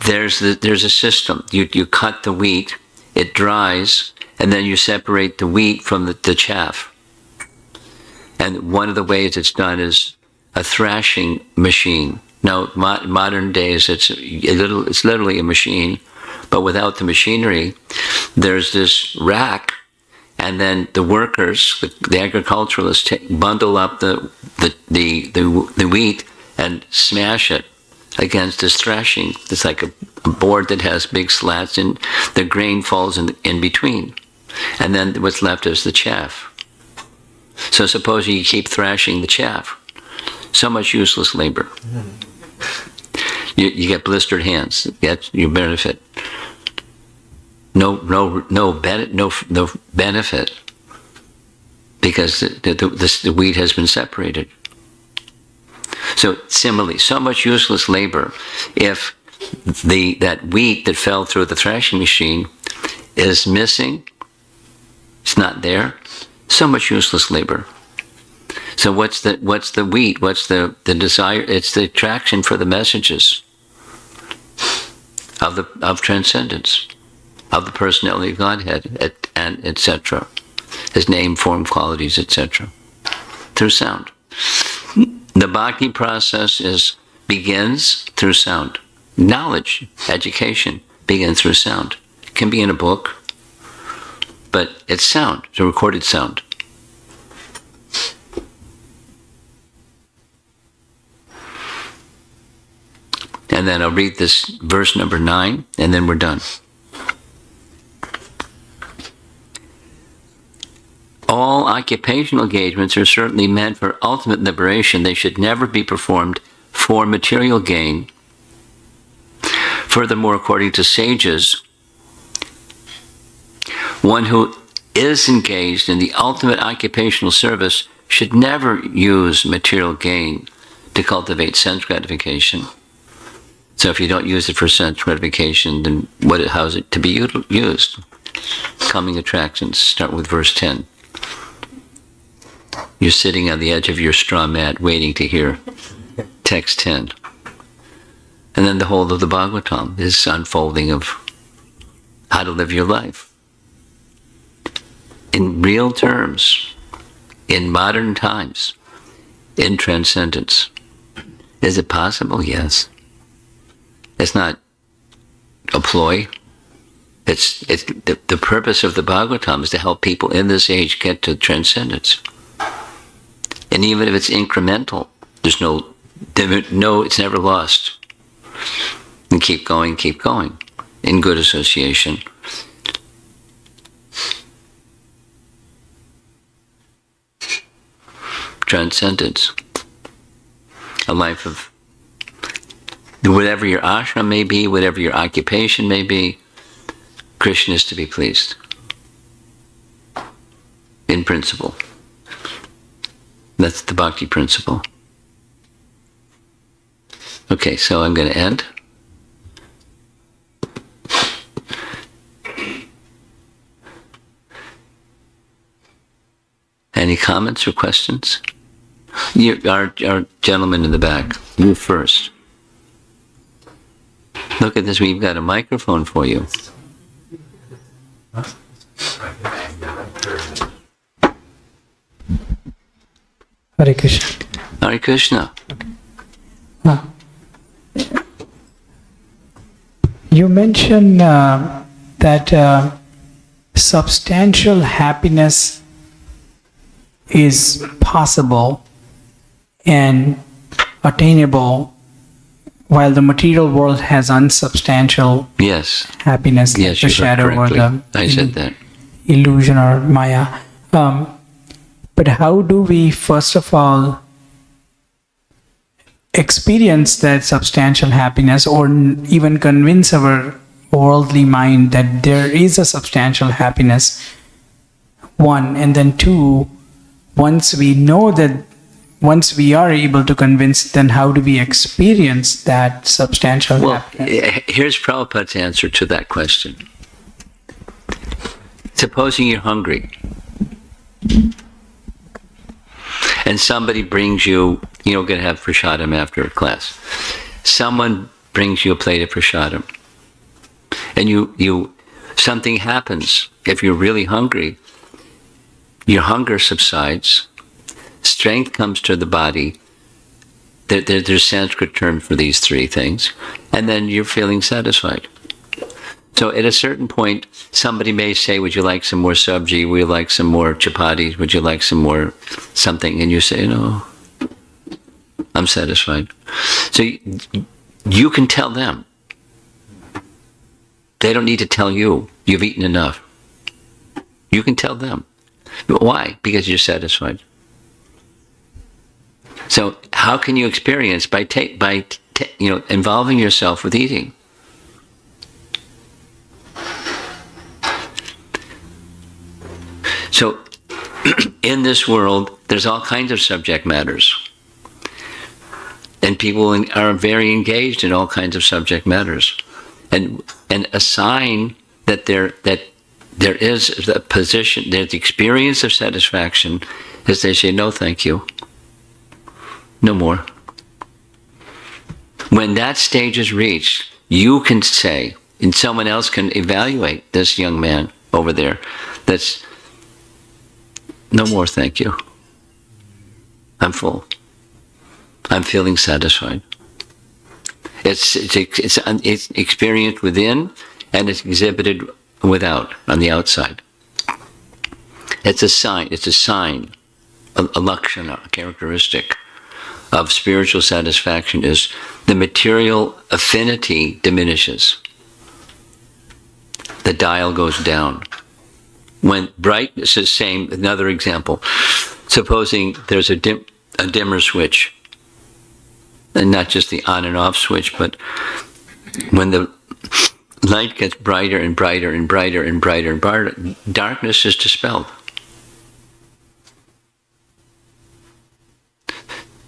Speaker 3: there's a system. You cut the wheat, it dries, and then you separate the wheat from the chaff. And one of the ways it's done is a thrashing machine. Now, modern days, it's literally a machine, but without the machinery, there's this rack, and then the workers, the agriculturalists, bundle up the wheat and smash it against this thrashing. It's like a board that has big slats, and the grain falls in between, and then what's left is the chaff. So suppose you keep thrashing the chaff. So much useless labor. You get blistered hands. That's your benefit. No benefit, because the wheat has been separated. So similarly, so much useless labor. If that wheat that fell through the thrashing machine is missing, it's not there. So much useless labor. So what's the wheat? What's the desire? It's the attraction for the messages of transcendence, of the personality of Godhead, and etc. His name, form, qualities, etc. Through sound. The bhakti process begins through sound. Knowledge, education begins through sound. It can be in a book, but it's sound. It's a recorded sound. And then I'll read this verse number 9, and then we're done. All occupational engagements are certainly meant for ultimate liberation. They should never be performed for material gain. Furthermore, according to sages, one who is engaged in the ultimate occupational service should never use material gain to cultivate sense gratification. So if you don't use it for sense gratification, then how is it to be used? Coming attractions. Start with verse 10. You're sitting on the edge of your straw mat waiting to hear text 10. And then the whole of the Bhagavatam is unfolding of how to live your life. In real terms, in modern times, in transcendence. Is it possible? Yes. It's not a ploy. It's the purpose of the Bhagavatam is to help people in this age get to transcendence. And even if it's incremental, there's no, it's never lost. And keep going in good association. Transcendence. A life of whatever your ashram may be, whatever your occupation may be, Krishna is to be pleased. In principle. That's the bhakti principle. Okay, so I'm going to end. Any comments or questions? Our gentleman in the back, you first. Look at this, we've got a microphone for you.
Speaker 4: Hare Krishna.
Speaker 3: Hare Krishna.
Speaker 4: You mentioned that substantial happiness is possible and attainable, while the material world has unsubstantial happiness, like
Speaker 3: Yes,
Speaker 4: the
Speaker 3: you heard
Speaker 4: shadow or
Speaker 3: correctly.
Speaker 4: the
Speaker 3: I said that.
Speaker 4: illusion or maya. But how do we, first of all, experience that substantial happiness, or even convince our worldly mind that there is a substantial happiness? One, and then two, once we know that, once we are able to convince, then how do we experience that substantial happiness?
Speaker 3: Here's Prabhupada's answer to that question. Supposing you're hungry, and somebody brings you, going to have prasadam after class. Someone brings you a plate of prasadam, and something happens. If you're really hungry, your hunger subsides, strength comes to the body. There's Sanskrit term for these three things, and then you're feeling satisfied. So at a certain point, somebody may say, would you like some more sabji? Would you like some more chapatis? Would you like some more something? And you say, no, I'm satisfied. So you can tell them. They don't need to tell you, you've eaten enough. You can tell them. But why? Because you're satisfied. So how can you experience by involving yourself with eating? So in this world, there's all kinds of subject matters. And people are very engaged in all kinds of subject matters. And a sign that there is the position, there's the experience of satisfaction, is they say, no, thank you. No more. When that stage is reached, you can say, and someone else can evaluate this young man over there, that's, no more, thank you. I'm full. I'm feeling satisfied. It's experienced within, and it's exhibited without, on the outside. It's a sign, a lakshana, a characteristic of spiritual satisfaction is the material affinity diminishes. The dial goes down. When brightness is same, another example, supposing there's a dimmer switch, and not just the on and off switch, but when the light gets brighter and brighter and brighter and brighter and brighter, darkness is dispelled.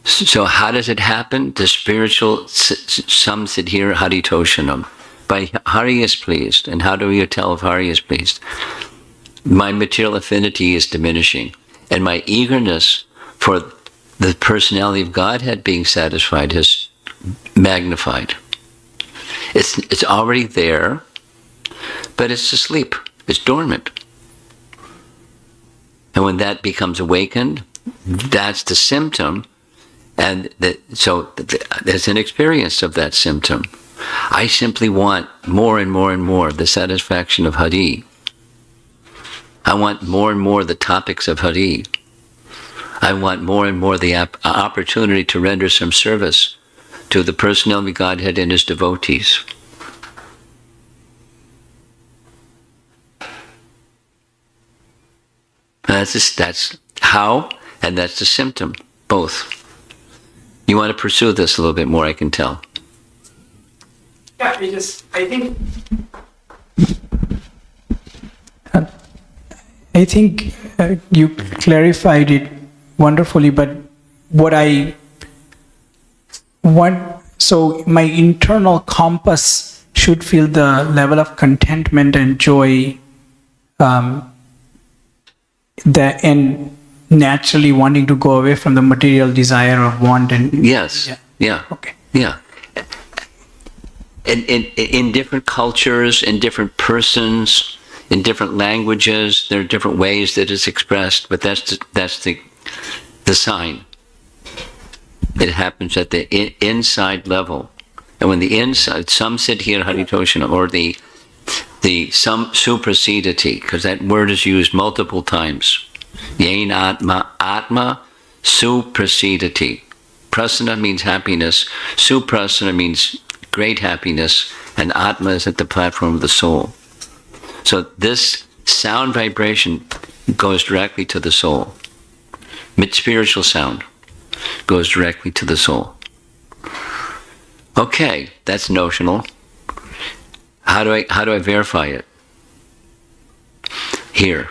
Speaker 3: So how does it happen? The spiritual, some siddhir haritoshanam. By Hari is pleased. And how do you tell if Hari is pleased? My material affinity is diminishing. And my eagerness for the personality of Godhead being satisfied is magnified. It's already there, but it's asleep. It's dormant. And when that becomes awakened, that's the symptom. And so there's an experience of that symptom. I simply want more and more and more the satisfaction of Hari. I want more and more the topics of Hari. I want more and more the opportunity to render some service to the personality of Godhead and his devotees. That's how, and that's the symptom, both. You want to pursue this a little bit more, I can tell.
Speaker 4: Yeah, I think you clarified it wonderfully, but what I want, so my internal compass should feel the level of contentment and joy, and naturally wanting to go away from the material desire of want and
Speaker 3: yes, yeah.
Speaker 4: Okay.
Speaker 3: Yeah. And in different cultures, in different persons, in different languages, there are different ways that it's expressed, but that's the sign. It happens at the inside level. And when the inside, some siddhir haritoshanam, or the some suprasidati, because that word is used multiple times. Yain atma suprasidati. Prasana means happiness. Suprasana means great happiness. And atma is at the platform of the soul. So this sound vibration goes directly to the soul. Spiritual sound goes directly to the soul. Okay, that's notional. How do I verify it? Here.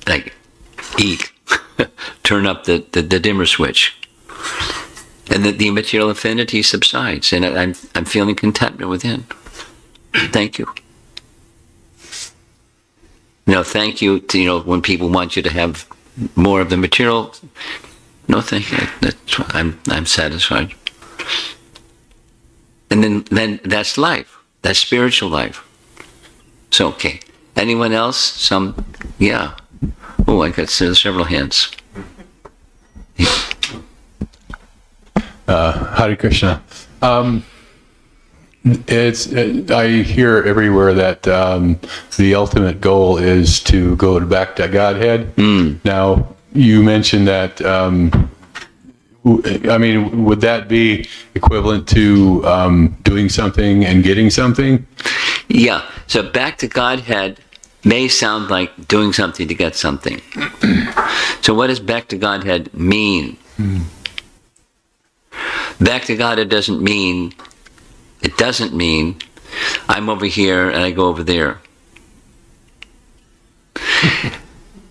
Speaker 3: Like, eat. Turn up the dimmer switch. And the material affinity subsides, and I'm feeling contentment within. Thank you. Thank you to, when people want you to have more of the material. No, thank you. I'm satisfied. And then that's life. That's spiritual life. So, okay. Anyone else? Yeah. Oh, I got several hands.
Speaker 5: Hare Krishna. I hear everywhere that the ultimate goal is to go back to Godhead. Now, you mentioned that. I mean, would that be equivalent to doing something and getting something?
Speaker 3: Yeah. So back to Godhead may sound like doing something to get something. So what does back to Godhead mean? Back to Godhead doesn't mean I'm over here and I go over there.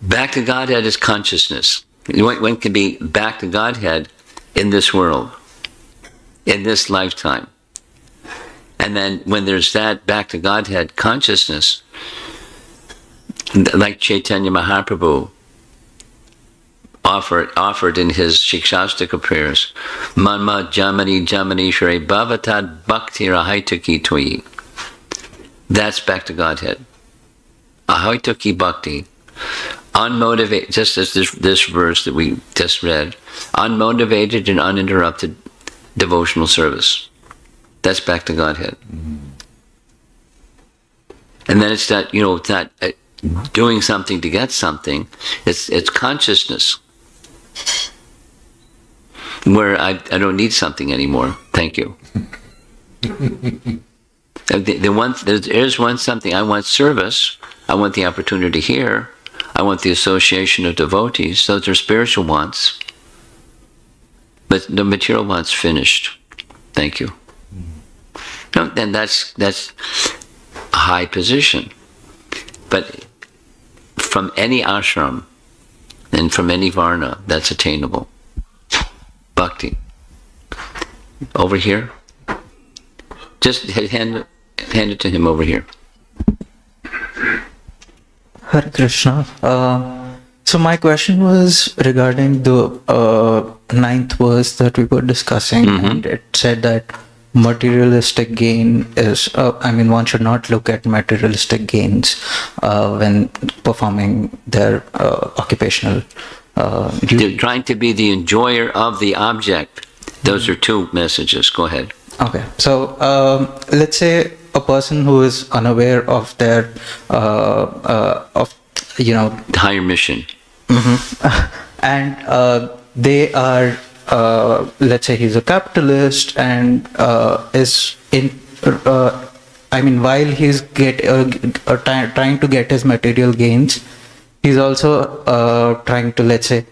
Speaker 3: Back to Godhead is consciousness. One can be back to Godhead in this world, in this lifetime. And then when there's that back to Godhead consciousness, like Chaitanya Mahaprabhu offered in his Shikshastika prayers, Manma Jamani Jamani Shri Bhavatad Bhakti Rahaitaki Toyi. That's back to Godhead. Ahaitaki Bhakti. Unmotivated, just as this verse that we just read, unmotivated and uninterrupted devotional service. That's back to Godhead. And then it's that, it's not doing something to get something. It's consciousness. Where I don't need something anymore. Thank you. There's one something. I want service. I want the opportunity to hear. I want the association of devotees. Those are spiritual wants. But the material wants finished. Thank you. No, then that's a high position. But from any ashram and from any varna, that's attainable. Bhakti. Over here. Just hand it to him over here.
Speaker 6: Hare Krishna. So my question was regarding the ninth verse that we were discussing, and it said that materialistic gain is, one should not look at materialistic gains when performing their occupational duty.
Speaker 3: Trying to be the enjoyer of the object. Those are two messages. Go ahead.
Speaker 6: Okay. So let's say a person who is unaware of their
Speaker 3: Higher mission.
Speaker 6: And they are, let's say he's a capitalist and is in, while he's trying to get his material gains, he's also trying to, let's say,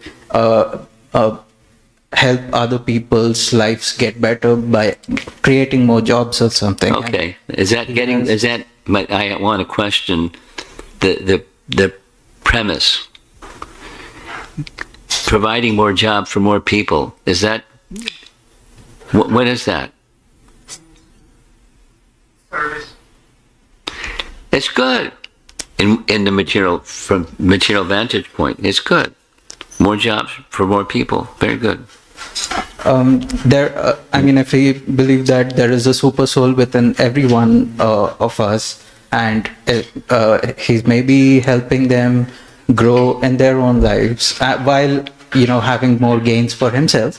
Speaker 6: help other people's lives get better by creating more jobs or something.
Speaker 3: Okay. I want to question the premise. Providing more job for more people. Is that, what is that?
Speaker 2: Service.
Speaker 3: It's good. In the from material vantage point, it's good. More jobs for more people. Very good.
Speaker 6: If we believe that there is a super soul within every one of us, and he's maybe helping them grow in their own lives while having more gains for himself,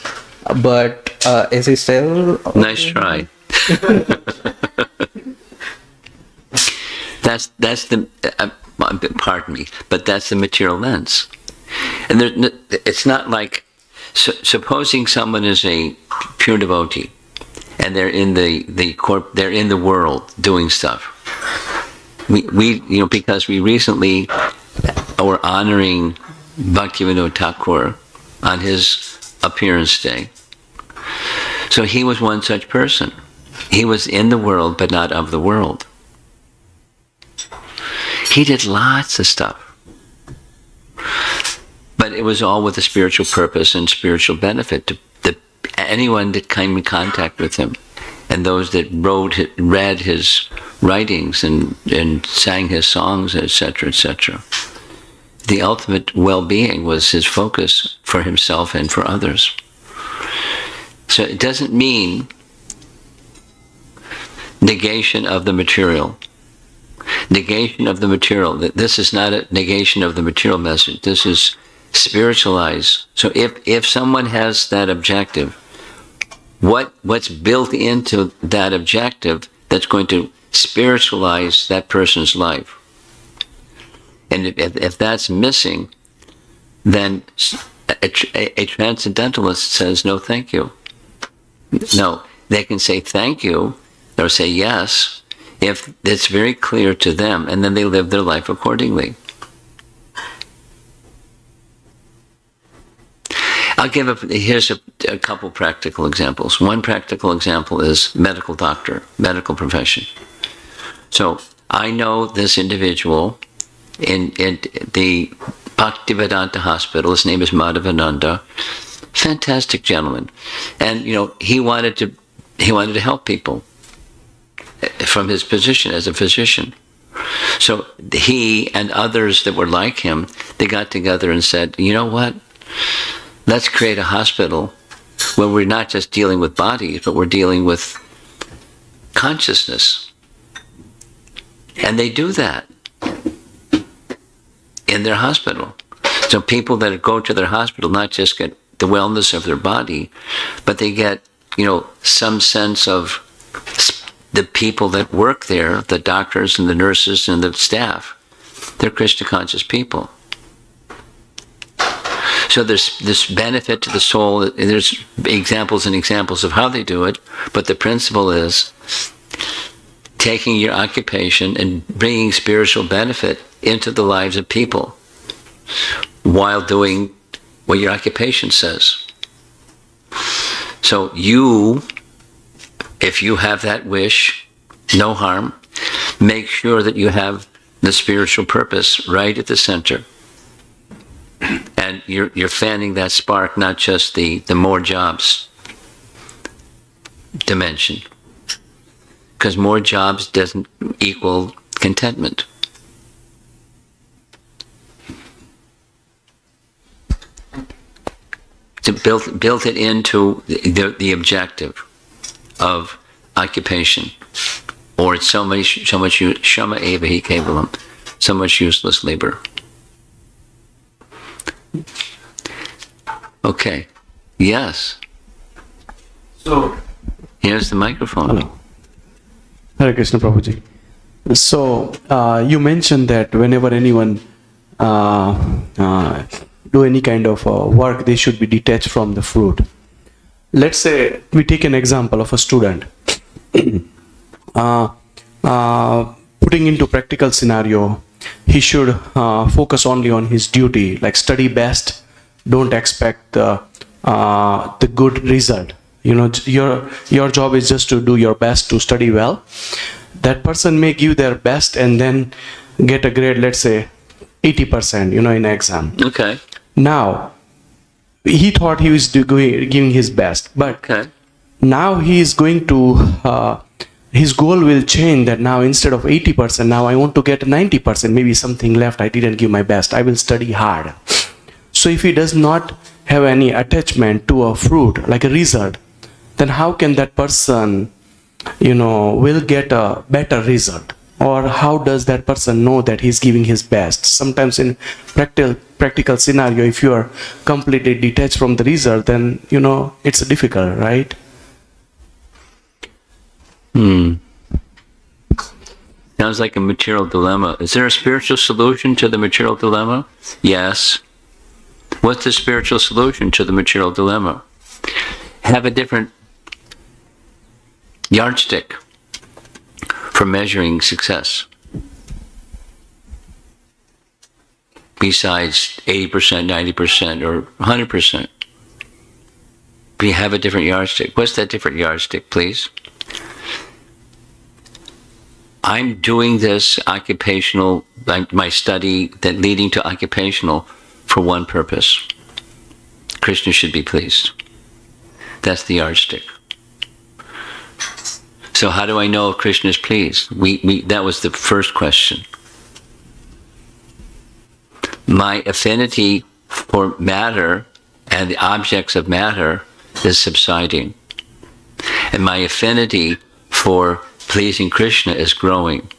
Speaker 6: but is he still okay?
Speaker 3: Nice try. that's the pardon me, but that's the material lens. And it's not like supposing someone is a pure devotee and they're in they're in the world doing stuff. We because we recently were honoring Bhaktivinoda Thakur on his appearance day. So he was one such person. He was in the world, but not of the world. He did lots of stuff. But it was all with a spiritual purpose and spiritual benefit to anyone that came in contact with him. And those that read his writings and sang his songs, etc., etc. The ultimate well-being was his focus for himself and for others. So it doesn't mean negation of the material. negation of the material. This is not a negation of the material message. This is spiritualized. So if someone has that objective, what's built into that objective that's going to spiritualize that person's life? And if that's missing, then a transcendentalist says, no, thank you. No, they can say thank you or say yes if it's very clear to them, and then they live their life accordingly. Here's a couple practical examples. One practical example is medical doctor, medical profession. So I know this individual in the Bhaktivedanta Hospital. His name is Madhavananda. Fantastic gentleman. And, he wanted to help people from his position as a physician. So he and others that were like him, they got together and said, you know what? Let's create a hospital where we're not just dealing with bodies, but we're dealing with consciousness. And they do that in their hospital. So people that go to their hospital not just get the wellness of their body, but they get, some sense of the people that work there, the doctors and the nurses and the staff. They're Krishna conscious people. So there's this benefit to the soul. There's examples and examples of how they do it, but the principle is taking your occupation and bringing spiritual benefit into the lives of people while doing what your occupation says. So if you have that wish, no harm, make sure that you have the spiritual purpose right at the center. And you're fanning that spark, not just the more jobs dimension. Because more jobs doesn't equal contentment. So built it into the objective of occupation, or it's so much shama eva hi kevalam, so much useless labor. Okay. Yes.
Speaker 7: So,
Speaker 3: Here's the microphone.
Speaker 7: hello. Hare Krishna Prabhuji. So, you mentioned that whenever anyone do any kind of work, they should be detached from the fruit. Let's say we take an example of a student. Putting into practical scenario, he should focus only on his duty, like study best, don't expect the good result. Your job is just to do your best to study well. That person may give their best and then get a grade, let's say 80%, in exam.
Speaker 3: Okay.
Speaker 7: Now, he thought he was giving his best, but
Speaker 3: Okay.
Speaker 7: now he is going to, his goal will change, that now instead of 80%, now I want to get 90%, maybe something left, I didn't give my best, I will study hard. So if he does not have any attachment to a fruit, like a result, then how can that person, will get a better result? Or how does that person know that he's giving his best? Sometimes in practical scenario, if you are completely detached from the result, then, it's difficult, right?
Speaker 3: Sounds like a material dilemma. Is there a spiritual solution to the material dilemma? Yes. What's the spiritual solution to the material dilemma? Have a different yardstick for measuring success. Besides 80%, 90%, or 100%. We have a different yardstick. What's that different yardstick, please? I'm doing this occupational, like my study that leading to occupational, for one purpose. Krishna should be pleased. That's the yardstick. So how do I know if Krishna is pleased? That was the first question. My affinity for matter and the objects of matter is subsiding. And my affinity for pleasing Krishna is growing.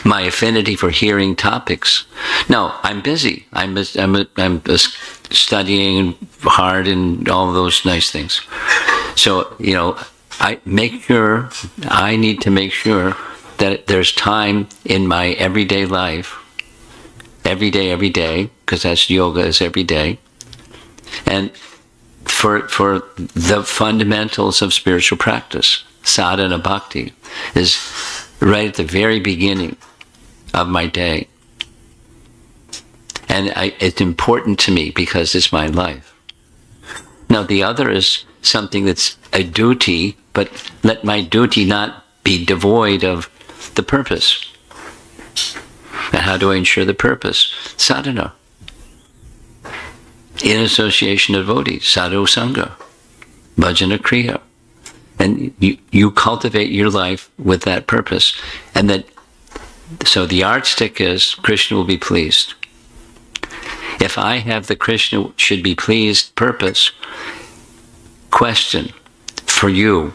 Speaker 3: my affinity for hearing topics. No, I'm busy. I'm studying hard and all those nice things. So, I need to make sure that there's time in my everyday life, every day, because that's yoga is every day, and for the fundamentals of spiritual practice, sadhana bhakti, is right at the very beginning of my day. And it's important to me because it's my life. Now, the other is something that's a duty, but let my duty not be devoid of the purpose. And how do I ensure the purpose? Sadhana. In association of devotees, sadhu sangha, bhajana kriya. And you cultivate your life with that purpose. And so the yardstick is Krishna will be pleased. If I have the Krishna should be pleased purpose, question for you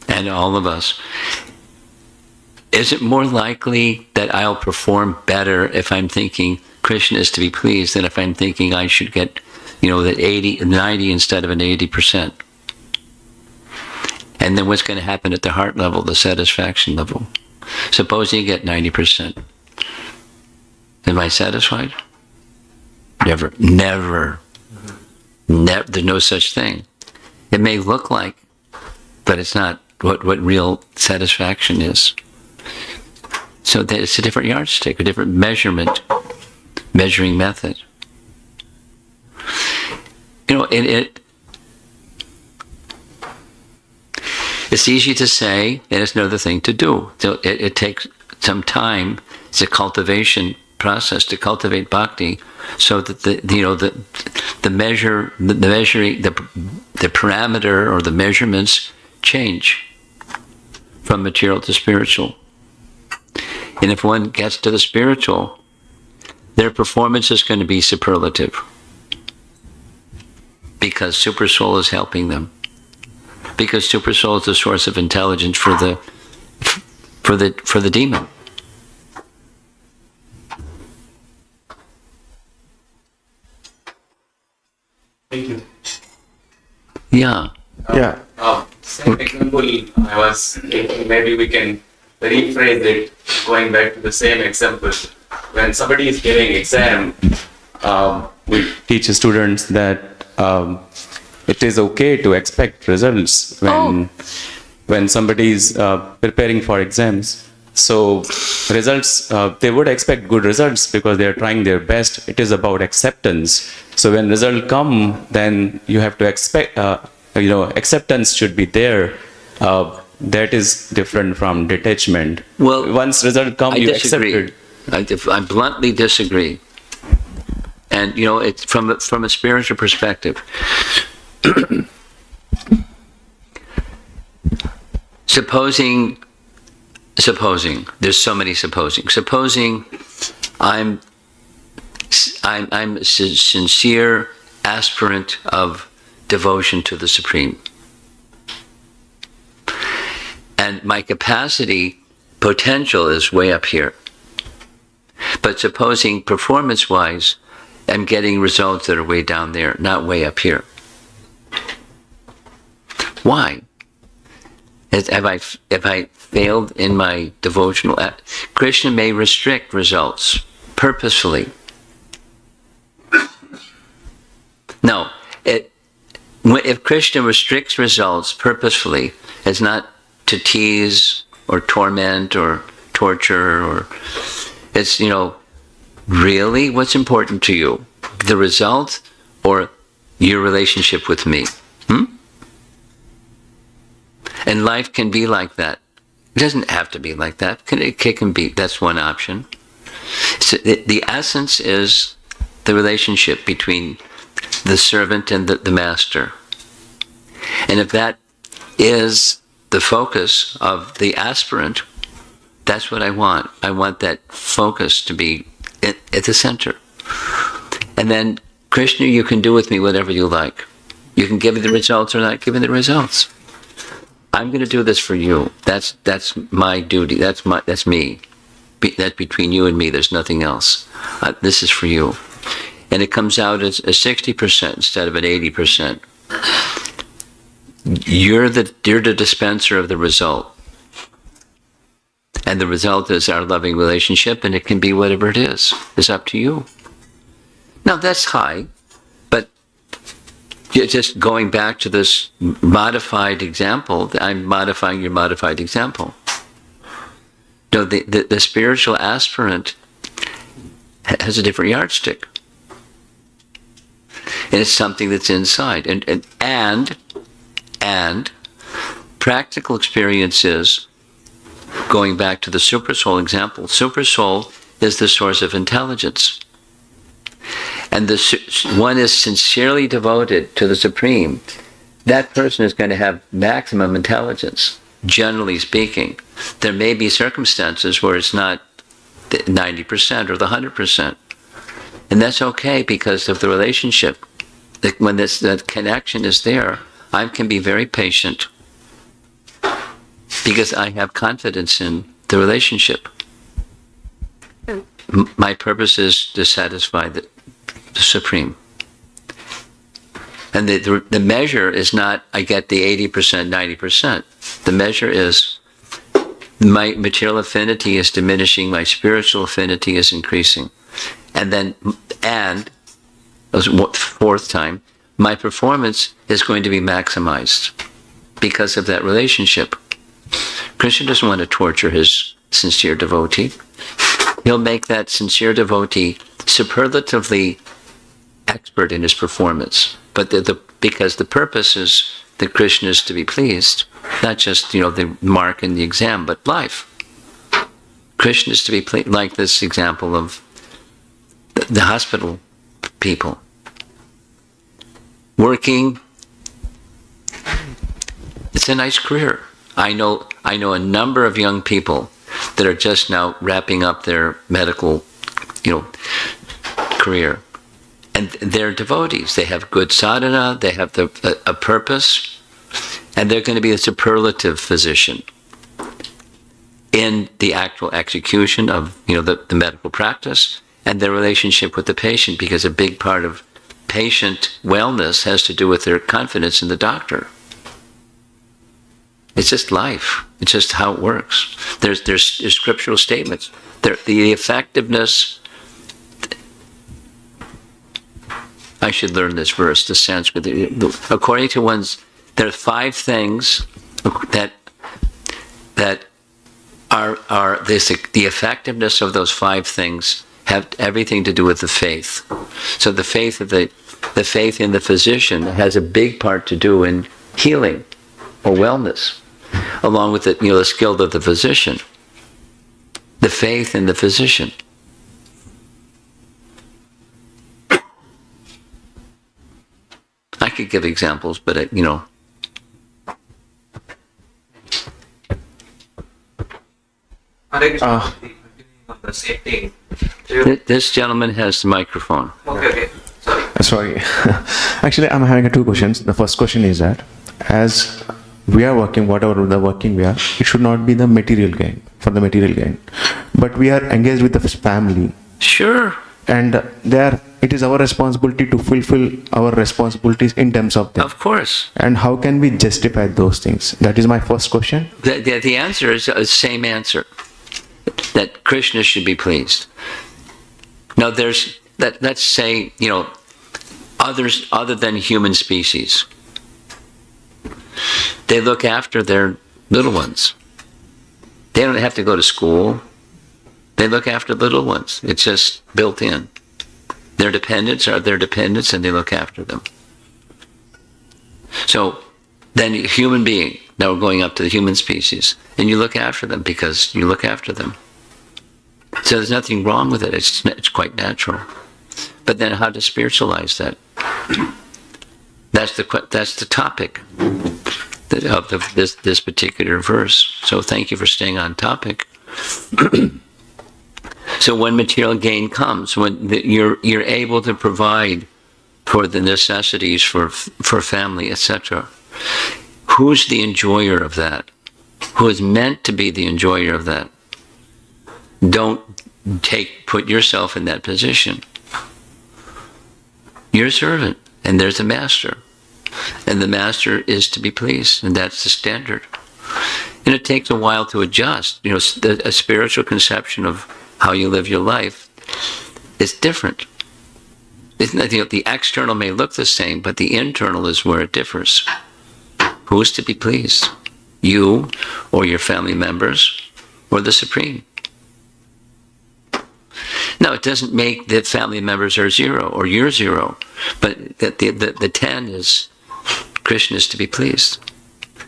Speaker 3: and all of us, is it more likely that I'll perform better if I'm thinking Krishna is to be pleased than if I'm thinking I should get, that 90 instead of an 80%? And then what's going to happen at the heart level, the satisfaction level? Supposing you get 90%. Am I satisfied? Never. There's no such thing. It may look like, but it's not what real satisfaction is. So it's a different yardstick, a different measuring method. It's easy to say, and it's another thing to do. So it takes some time. It's a cultivation process to cultivate bhakti, so that the parameter or the measurements change from material to spiritual. And if one gets to the spiritual, their performance is going to be superlative, because Super Soul is helping them. Because Super Soul is the source of intelligence for the demon.
Speaker 2: Thank you.
Speaker 3: Yeah.
Speaker 7: Yeah.
Speaker 2: Same example, I was thinking maybe we can rephrase it, going back to the same example. When somebody is giving exam, we teach students that it is okay to expect results when somebody is preparing for exams. So results, they would expect good results because they are trying their best. It is about acceptance. So when results come, then you have to expect, acceptance should be there. That is different from detachment.
Speaker 3: Well,
Speaker 2: once result come, you accept it.
Speaker 3: I bluntly disagree. And it's from a spiritual perspective. Supposing, there's so many supposing. Supposing I'm a sincere aspirant of devotion to the Supreme. And my capacity, potential is way up here. But supposing performance-wise, I'm getting results that are way down there, not way up here. Why? Have I failed in my devotional act? Krishna may restrict results purposefully. No, if Krishna restricts results purposefully, it's not to tease or torment or torture, or it's, really what's important to you? The result or your relationship with me? And life can be like that. It doesn't have to be like that. It can be, that's one option. So the essence is the relationship between the servant and the master. And if that is the focus of the aspirant, that's what I want. I want that focus to be at the center. And then, Krishna, you can do with me whatever you like. You can give me the results or not give me the results. I'm going to do this for you. That's my duty. That's me. that's between you and me. There's nothing else. This is for you. And it comes out as a 60% instead of an 80%. You're the dispenser of the result. And the result is our loving relationship, and it can be whatever it is. It's up to you. Now, that's high, but just going back to this modified example, I'm modifying your modified example. No, the spiritual aspirant has a different yardstick. And it's something that's inside. And practical experience is, going back to the supersoul example, supersoul is the source of intelligence. And one is sincerely devoted to the Supreme. That person is going to have maximum intelligence, generally speaking. There may be circumstances where it's not the 90% or the 100%. And that's okay because of the relationship. When that connection is there, I can be very patient because I have confidence in the relationship. My purpose is to satisfy the Supreme. And the measure is not, I get the 80%, 90%. The measure is my material affinity is diminishing, my spiritual affinity is increasing. And fourth time, my performance is going to be maximized because of that relationship. Krishna doesn't want to torture his sincere devotee. He'll make that sincere devotee superlatively expert in his performance. But because the purpose is that Krishna is to be pleased, not just, the mark in the exam, but life. Krishna is to be pleased, like this example of the hospital people. Working, it's a nice career. I know a number of young people that are just now wrapping up their medical, career. And they're devotees. They have good sadhana, they have a purpose, and they're going to be a superlative physician in the actual execution of, the medical practice and their relationship with the patient, because a big part of patient wellness has to do with their confidence in the doctor. It's just life. It's just how it works. There's scriptural statements. The effectiveness. I should learn this verse, the Sanskrit. According to there are 5 things that are the effectiveness of those 5 things have everything to do with the faith. So the faith of the faith in the physician has a big part to do in healing or wellness, along with the skill of the physician. The faith in the physician. I could give examples, but
Speaker 8: the same thing.
Speaker 3: This gentleman has the microphone.
Speaker 8: Okay.
Speaker 9: Sorry. Actually, I'm having 2 questions. The first question is that, as we are working, whatever the working we are, it should not be the material gain, for the material gain. But we are engaged with the family.
Speaker 3: Sure.
Speaker 9: And it is our responsibility to fulfill our responsibilities in terms of them.
Speaker 3: Of course.
Speaker 9: And how can we justify those things? That is my first question.
Speaker 3: The answer is the same answer. That Krishna should be pleased. Now let's say, others other than human species. They look after their little ones. They don't have to go to school. They look after little ones. It's just built in. Their dependents are their dependents, and they look after them. So then a human being, now we're going up to the human species, and you look after them because you look after them. So there's nothing wrong with it. It's quite natural. But then how to spiritualize that? That's the topic of this particular verse. So thank you for staying on topic. So when material gain comes, when you're able to provide for the necessities for family, etc., who's the enjoyer of that? Who is meant to be the enjoyer of that? Don't put yourself in that position. You're a servant, and there's a master. And the master is to be pleased, and that's the standard. And it takes a while to adjust. You know, a spiritual conception of how you live your life is different. The external may look the same, but the internal is where it differs. Who is to be pleased? You, or your family members, or the Supreme? Now, it doesn't make that family members are zero, or you're zero, but that the 10 is Krishna is to be pleased.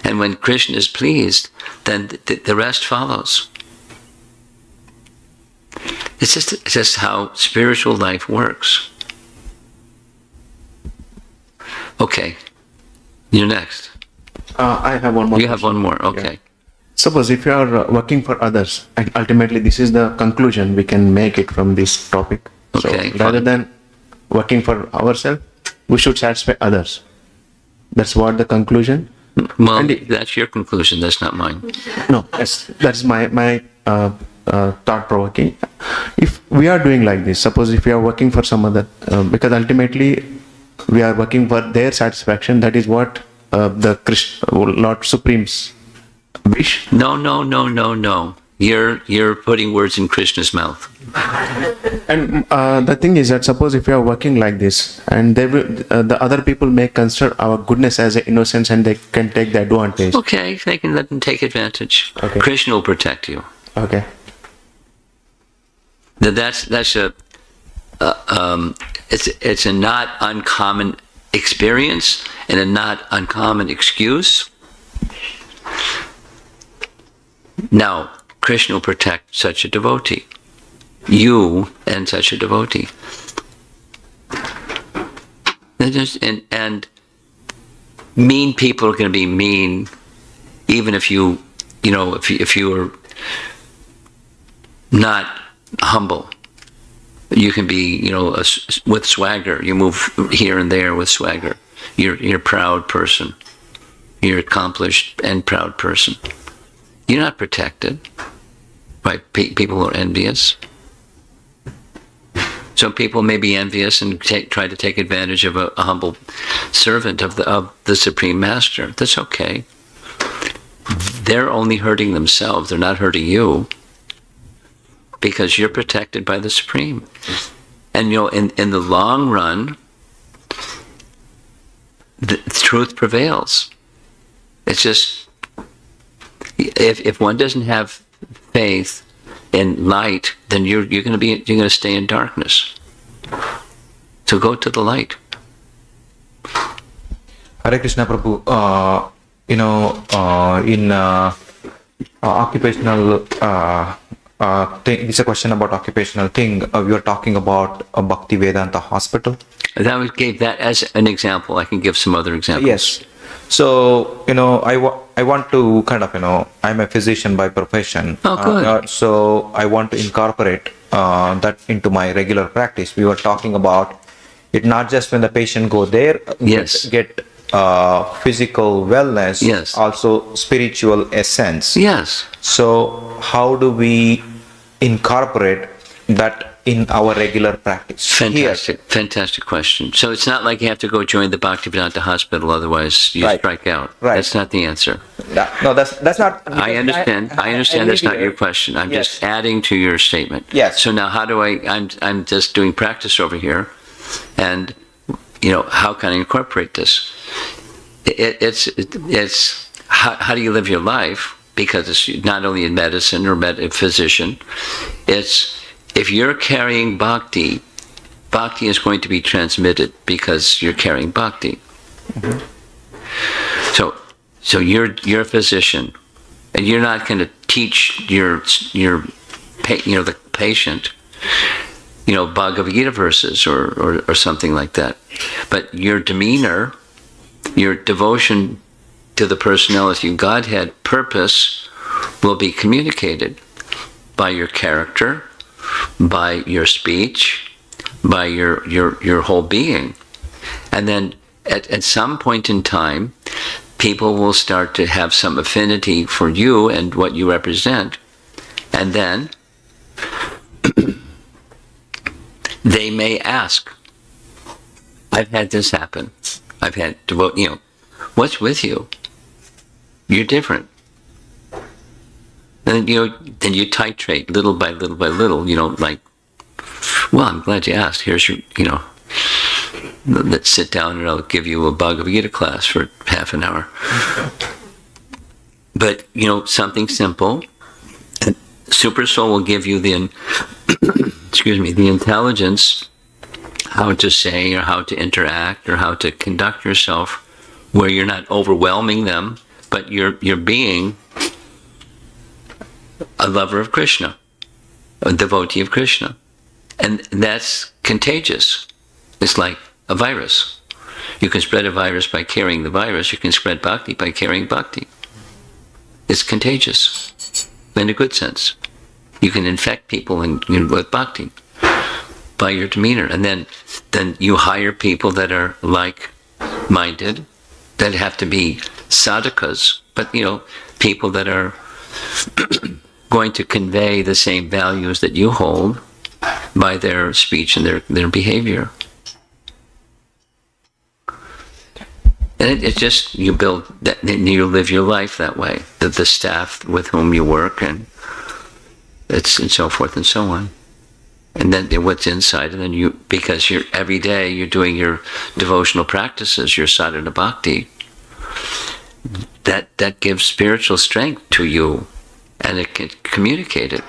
Speaker 3: And when Krishna is pleased, then the rest follows. It's just how spiritual life works. Okay, you're next.
Speaker 9: I have one more.
Speaker 3: You have one more, okay.
Speaker 9: Yeah. Suppose if you are working for others, and ultimately this is the conclusion we can make it from this topic.
Speaker 3: Okay,
Speaker 9: So rather
Speaker 3: fine.
Speaker 9: than working for ourselves, we should satisfy others. That's what the conclusion.
Speaker 3: Well,
Speaker 9: And
Speaker 3: that's your conclusion, that's not mine.
Speaker 9: No, that's my thought provoking. If we are doing like this, suppose if we are working for some other, because ultimately we are working for their satisfaction. That is what the Lord Supreme's wish.
Speaker 3: No. You're putting words in Krishna's mouth.
Speaker 9: And the thing is that suppose if you are working like this, and they will, the other people may consider our goodness as an innocence, and they can take the advantage.
Speaker 3: Okay, they can let them take advantage.
Speaker 9: Okay.
Speaker 3: Krishna will protect you.
Speaker 9: Okay.
Speaker 3: That's a it's a not uncommon experience and a not uncommon excuse. Now, Krishna will protect such a devotee, you and such a devotee. And mean people are going to be mean, even if you are not humble. You can be, with swagger. You move here and there with swagger. You're a proud person. You're accomplished and proud person. You're not protected by people who are envious. Some people may be envious and try to take advantage of a humble servant of the Supreme Master. That's okay. They're only hurting themselves. They're not hurting you, because you're protected by the Supreme. And in the long run, the truth prevails. It's just, if one doesn't have faith in light, then you're going to stay in darkness. So go to the light.
Speaker 10: Hare Krishna Prabhu. In occupational thing, it's a question about occupational thing. We were talking about a Bhakti Vedanta hospital.
Speaker 3: That gave that as an example. I can give some other examples.
Speaker 10: Yes. So, I want to kind of, I'm a physician by profession.
Speaker 3: Oh, good.
Speaker 10: So I want to incorporate that into my regular practice. We were talking about it not just when the patient go there,
Speaker 3: Yes.
Speaker 10: get physical wellness,
Speaker 3: Yes.
Speaker 10: also spiritual essence.
Speaker 3: Yes.
Speaker 10: So how do we incorporate that in our regular practice?
Speaker 3: Fantastic question. So it's not like you have to go join the Bhaktivedanta hospital, otherwise you
Speaker 10: Right.
Speaker 3: strike out.
Speaker 10: Right.
Speaker 3: That's not the answer.
Speaker 10: No, that's not.
Speaker 3: I understand. I understand that's not your question. I'm
Speaker 10: Yes.
Speaker 3: just adding to your statement.
Speaker 10: Yes.
Speaker 3: So now, how do I'm just doing practice over here, and how can I incorporate this? It's how do you live your life? Because it's not only in medicine or a physician. It's if you're carrying bhakti is going to be transmitted because you're carrying bhakti. Mm-hmm. So you're a physician, and you're not going to teach the patient, Bhagavad Gita verses or something like that. But your demeanor, your devotion to the personality of Godhead purpose will be communicated by your character, by your speech, by your whole being. And then at some point in time, people will start to have some affinity for you and what you represent. And then they may ask, I've had this happen. I've had what's with you? You're different. And then you titrate little by little by little. You don't like, well, I'm glad you asked. Here's your, let's sit down and I'll give you a Bhagavad class for half an hour. But, something simple. And Super Soul will give you the intelligence how to say or how to interact or how to conduct yourself where you're not overwhelming them, but you're being a lover of Krishna, a devotee of Krishna. And that's contagious. It's like a virus. You can spread a virus by carrying the virus. You can spread bhakti by carrying bhakti. It's contagious in a good sense. You can infect people with bhakti by your demeanor. And then you hire people that are like-minded, that have to be sadhakas, but people that are going to convey the same values that you hold by their speech and their behavior. And it's just, you build that, and you live your life that way. The staff with whom you work, and so forth and so on. And then what's inside, and then because every day you're doing your devotional practices, your sadhana bhakti, that gives spiritual strength to you, and it can communicate it.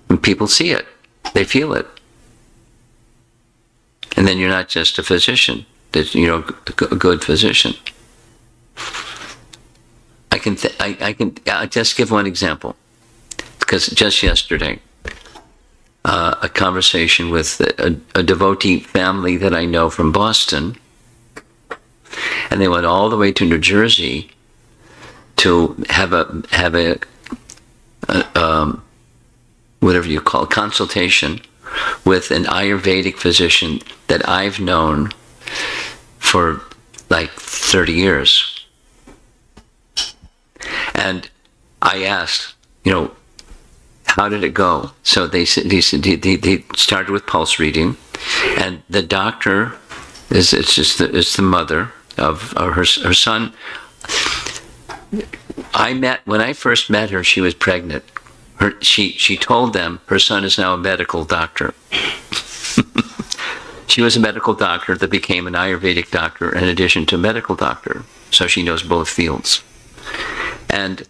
Speaker 3: And people see it, they feel it. And then you're not just a physician, a good physician. I'll just give one example, because just yesterday, a conversation with a devotee family that I know from Boston, and they went all the way to New Jersey to have a whatever you call it, consultation with an Ayurvedic physician that I've known for like 30 years. And I asked, how did it go? So they started with pulse reading, and the doctor is the mother of her son. When I first met her, she was pregnant. She told them her son is now a medical doctor. She was a medical doctor that became an Ayurvedic doctor in addition to a medical doctor. So she knows both fields. And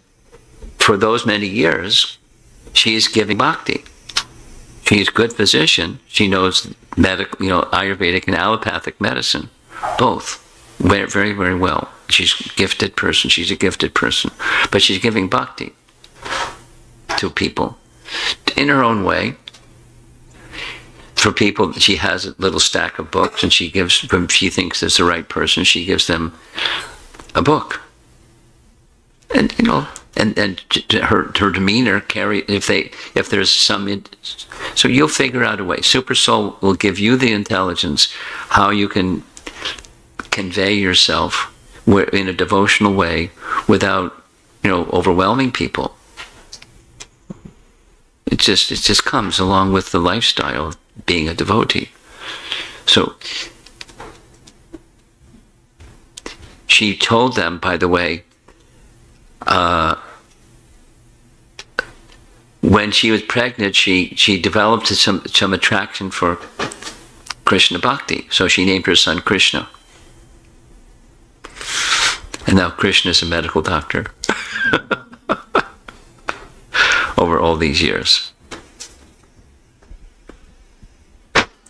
Speaker 3: for those many years, she is giving bhakti. She's a good physician. She knows medical, Ayurvedic and allopathic medicine, both very, very, very well. She's a gifted person. She's a gifted person. But she's giving bhakti to people in her own way. For people, she has a little stack of books, and she gives, if she thinks it's the right person, she gives them a book. And and her demeanor if there's some, so you'll figure out a way. Super Soul will give you the intelligence how you can convey yourself in a devotional way without overwhelming people. It just comes along with the lifestyle of being a devotee. So she told them, by the way, when she was pregnant, she developed some attraction for Krishna Bhakti. So she named her son Krishna. And now Krishna is a medical doctor. Over all these years.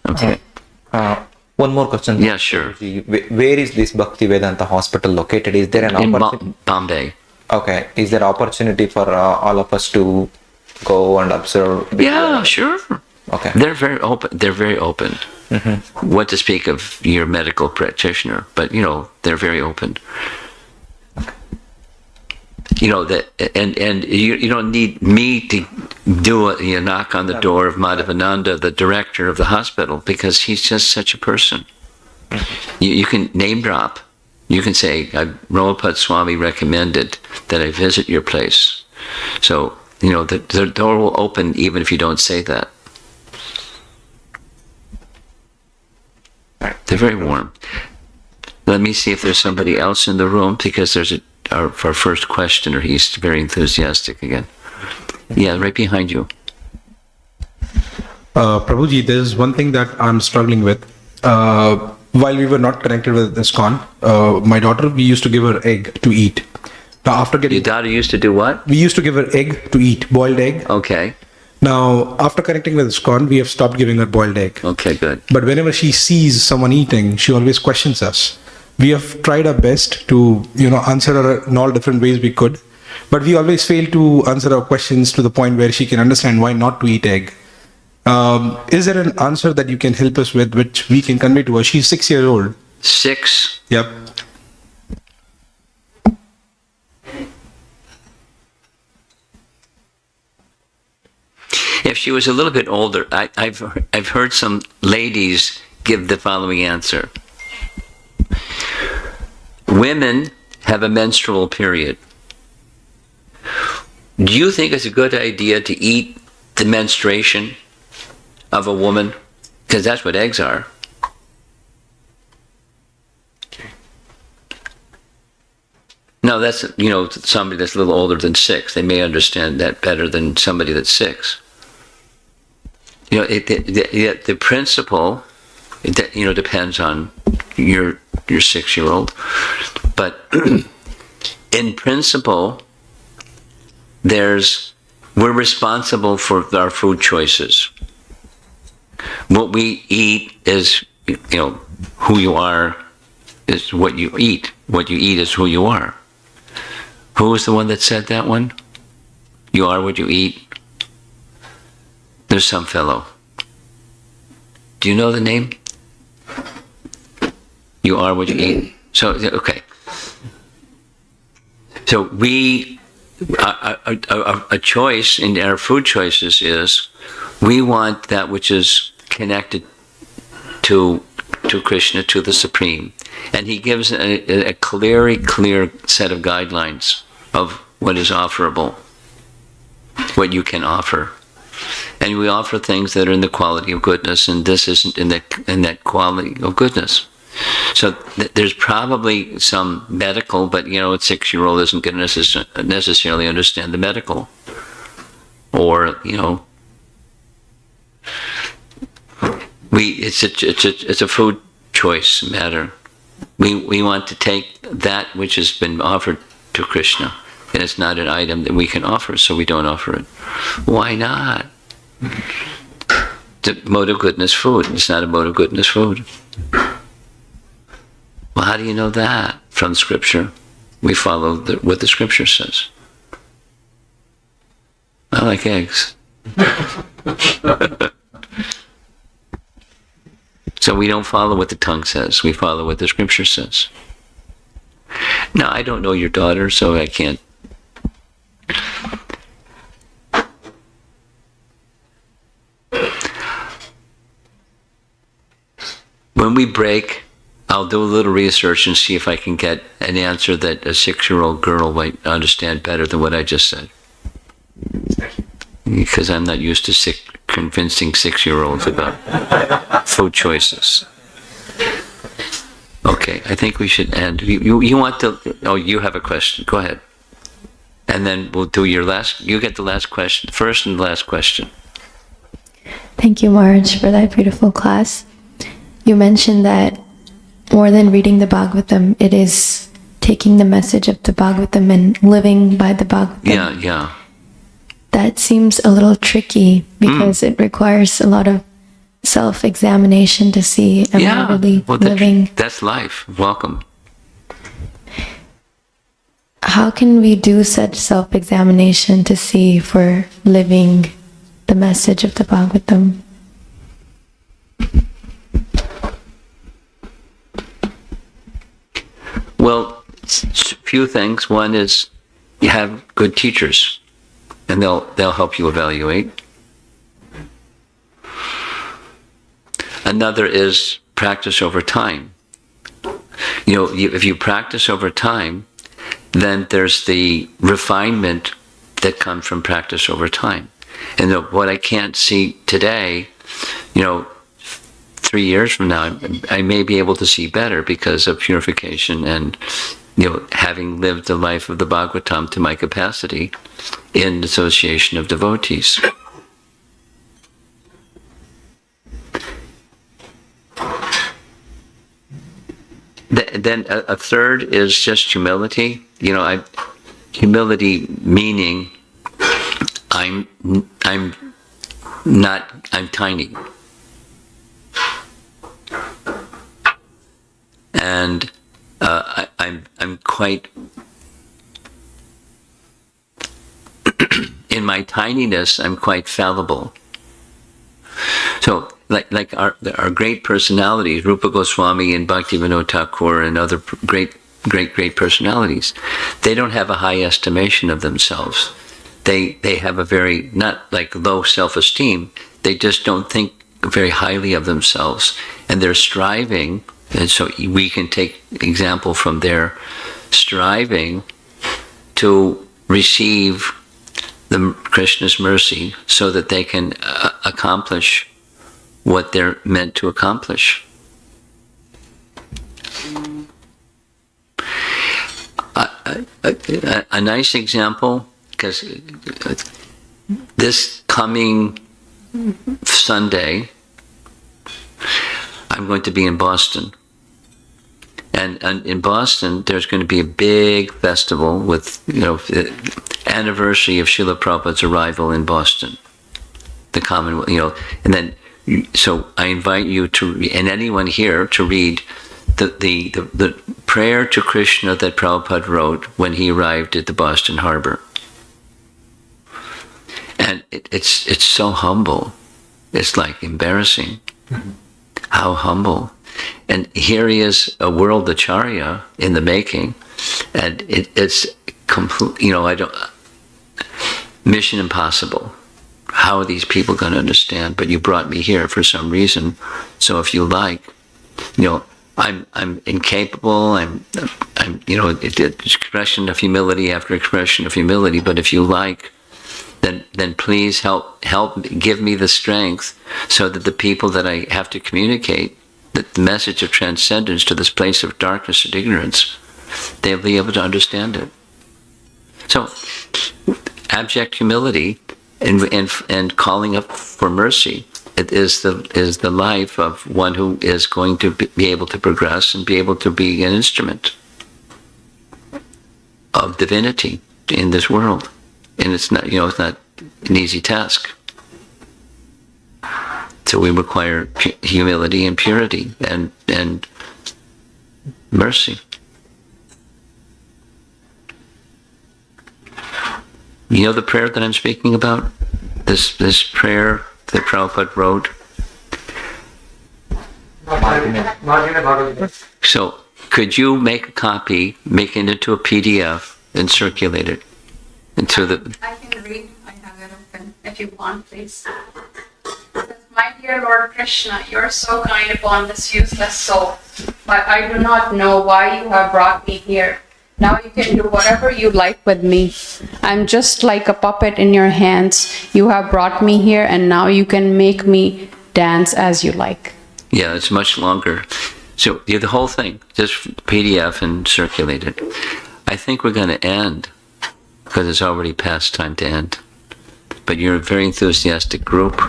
Speaker 3: Okay.
Speaker 10: One more question.
Speaker 3: Yeah, sure.
Speaker 10: Where is this Bhakti Vedanta hospital located? Is there an opportunity?
Speaker 3: Bombay.
Speaker 10: Okay. Is there opportunity for all of us to go and observe?
Speaker 3: Yeah, sure.
Speaker 10: Okay.
Speaker 3: They're very open. Mm-hmm. What to speak of your medical practitioner, but they're very open. And you don't need me to do a knock on the door of Madhavananda, the director of the hospital, because he's just such a person. You can name drop. You can say, Ramapad Swami recommended that I visit your place. So the door will open even if you don't say that. They're very warm. Let me see if there's somebody else in the room, because there's our first questioner. He's very enthusiastic again. Yeah, right behind you.
Speaker 11: Prabhuji, there's one thing that I'm struggling with. While we were not connected with ISKCON, my daughter, we used to give her egg to eat. Now, after getting...
Speaker 3: Your daughter used to do what?
Speaker 11: We used to give her egg to eat, boiled egg.
Speaker 3: Okay.
Speaker 11: Now, after connecting with ISKCON, we have stopped giving her boiled egg.
Speaker 3: Okay, good.
Speaker 11: But whenever she sees someone eating, she always questions us. We have tried our best to, answer her in all different ways we could. But we always fail to answer our questions to the point where she can understand why not to eat egg. Is there an answer that you can help us with, which we can convey to her? She's 6 years old.
Speaker 3: 6?
Speaker 11: Yep.
Speaker 3: If she was a little bit older, I've heard some ladies give the following answer. Women have a menstrual period. Do you think it's a good idea to eat the menstruation of a woman? Because that's what eggs are. No, that's, somebody that's a little older than 6. They may understand that better than somebody that's 6. The principle, depends on your 6-year-old. But in principle, we're responsible for our food choices. What we eat is, who you are is what you eat. What you eat is who you are. Who was the one that said that one? You are what you eat. There's some fellow. Do you know the name? You are what you eat. So, okay. So a choice in our food choices is we want that which is connected to Krishna, to the Supreme. And he gives a clear set of guidelines of what is offerable, what you can offer. And we offer things that are in the quality of goodness, and this isn't in that quality of goodness. So there's probably some medical, but a 6-year-old isn't going to necessarily understand the medical. Or, it's a food choice matter. We want to take that which has been offered to Krishna, and it's not an item that we can offer, so we don't offer it. Why not? The mode of goodness food. It's not a mode of goodness food. Well, how do you know that? From Scripture. We follow what the Scripture says. I like eggs. So we don't follow what the tongue says. We follow what the Scripture says. Now, I don't know your daughter, so I can't. When we break, I'll do a little research and see if I can get an answer that a 6-year-old girl might understand better than what I just said. Because I'm not used to convincing 6-year-olds about food choices. Okay, I think we should end. You want to... Oh, you have a question. Go ahead. And then we'll do your last... You get the last question. First and last question.
Speaker 12: Thank you, Maharaj, for that beautiful class. You mentioned that more than reading the Bhagavatam, it is taking the message of the Bhagavatam and living by the Bhagavatam.
Speaker 3: Yeah.
Speaker 12: That seems a little tricky because it requires a lot of self-examination to see am I really living.
Speaker 3: That's life. Welcome.
Speaker 12: How can we do such self-examination to see if we're living the message of the Bhagavatam?
Speaker 3: Well, few things. One is you have good teachers, and they'll help you evaluate. Another is practice over time. If you practice over time, then there's the refinement that come from practice over time. And what I can't see today, 3 years from now, I may be able to see better because of purification and, having lived the life of the Bhagavatam to my capacity in association of devotees. Then a third is just humility. Humility meaning I'm tiny. And I'm quite in my tininess, I'm quite fallible. So like our great personalities, Rupa Goswami and Bhaktivinoda Thakur and other great personalities, they don't have a high estimation of themselves. They have a very, not like low self-esteem, they just don't think very highly of themselves. And they're striving, and so we can take example from their striving to receive the Krishna's mercy so that they can accomplish what they're meant to accomplish. A nice example, because this coming Sunday, I'm going to be in Boston. And in Boston, there's going to be a big festival with, the anniversary of Srila Prabhupada's arrival in Boston. The Commonwealth, and then, so I invite you to, and anyone here, to read the prayer to Krishna that Prabhupada wrote when he arrived at the Boston Harbor. And it's so humble. It's like embarrassing. How humble. And here he is, a world acharya in the making, and it's complete, mission impossible. How are these people going to understand? But you brought me here for some reason. So if you like, I'm incapable. I'm expression of humility after expression of humility. But if you like, then please help give me the strength so that the people that I have to communicate the message of transcendence to this place of darkness and ignorance, they'll be able to understand it. So, abject humility and calling up for mercy, it is the life of one who is going to be able to progress and be able to be an instrument of divinity in this world. And it's not an easy task. So we require humility and purity and mercy. You know the prayer that I'm speaking about? This prayer that Prabhupada wrote? So could you make a copy, make it into a PDF, and circulate it into the...
Speaker 13: I can read. I have it open. If you want, please. My dear Lord Krishna, you are so kind upon this useless soul, but I do not know why you have brought me here. Now you can do whatever you like with me. I'm just like a puppet in your hands. You have brought me here, and now you can make me dance as you like.
Speaker 3: Yeah, it's much longer. So the whole thing, just PDF and circulate it. I think we're going to end because it's already past time to end. But you're a very enthusiastic group.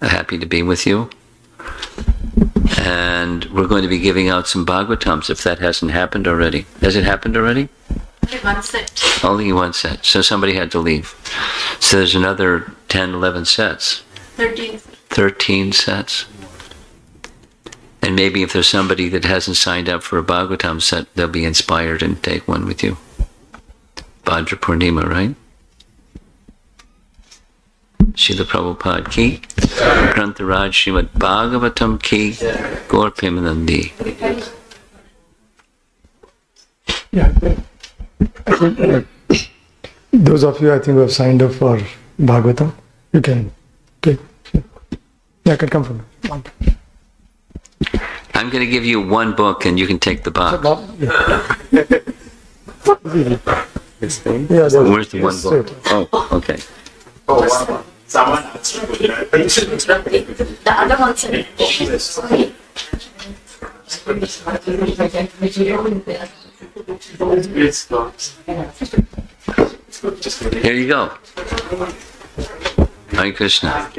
Speaker 3: Happy to be with you. And we're going to be giving out some Bhagavatams if that hasn't happened already. Has it happened already?
Speaker 13: Only one set.
Speaker 3: Only one set. So somebody had to leave. So there's another 10, 11 sets.
Speaker 13: 13.
Speaker 3: 13 sets. And maybe if there's somebody that hasn't signed up for a Bhagavatam set, they'll be inspired and take one with you. Bhadra Purnima, right? Srila Prabhupada ki, Grantaraj Srimad Bhagavatam ki, Gaur Premanandi.
Speaker 14: Yeah. Those of you, I think, who have signed up for Bhagavatam, you can take. Yeah, I can come from.
Speaker 3: I'm going to give you one book and you can take the box.
Speaker 2: This thing.
Speaker 14: Yeah, there's-
Speaker 3: Where's the one
Speaker 14: yes,
Speaker 3: book?
Speaker 14: sir.
Speaker 3: Oh, okay.
Speaker 2: Someone has to put that.
Speaker 12: The other one's in.
Speaker 3: Here you go. Hare Krishna.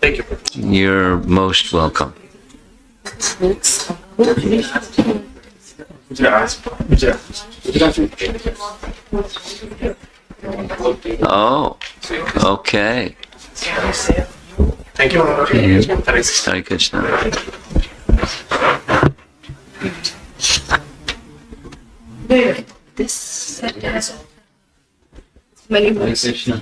Speaker 2: Thank you.
Speaker 3: You're most welcome. Oh, okay.
Speaker 2: Thank you.
Speaker 3: Hare Krishna.
Speaker 13: This set has many
Speaker 3: Hare
Speaker 13: books.
Speaker 3: Krishna.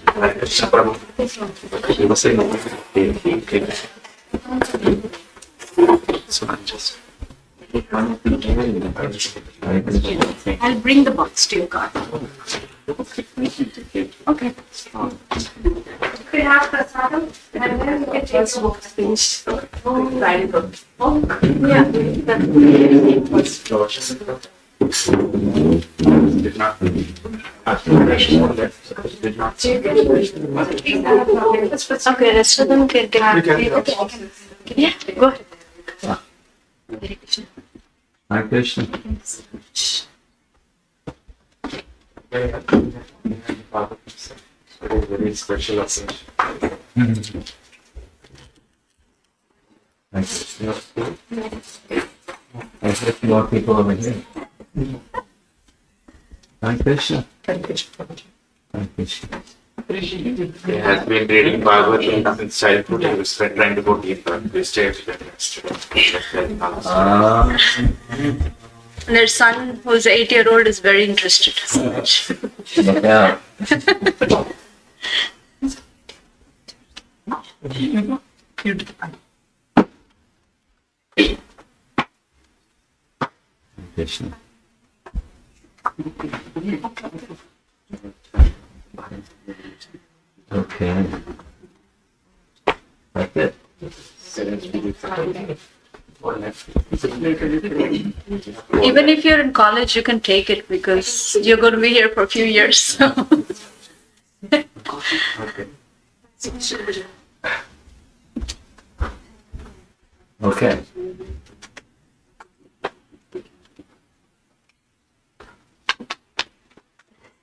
Speaker 2: So I'm just.
Speaker 13: I'll bring the box to your car. Okay. We have prasadam and then we can take the books, please. Very good. Yeah.
Speaker 2: Did not. Did not.
Speaker 13: Okay, rest of them can take. Yeah, go ahead.
Speaker 3: Hare Krishna.
Speaker 2: Very special occasion.
Speaker 3: Hare Krishna. I have more people over here. Hare Krishna. Hare Krishna.
Speaker 2: He has been reading Bhagavatam since childhood. He was trying to go deeper. We stayed with him yesterday.
Speaker 13: And their son, who's 8-year-old, is very interested.
Speaker 3: Yeah. Krishna. Okay. That's it.
Speaker 13: Even if you're in college, you can take it because you're going to be here for a few years. So.
Speaker 3: Okay.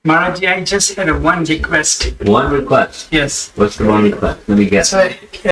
Speaker 4: Maharaji, I just had one request.
Speaker 3: One request.
Speaker 4: Yes.
Speaker 3: What's the one request? Let me guess.
Speaker 4: So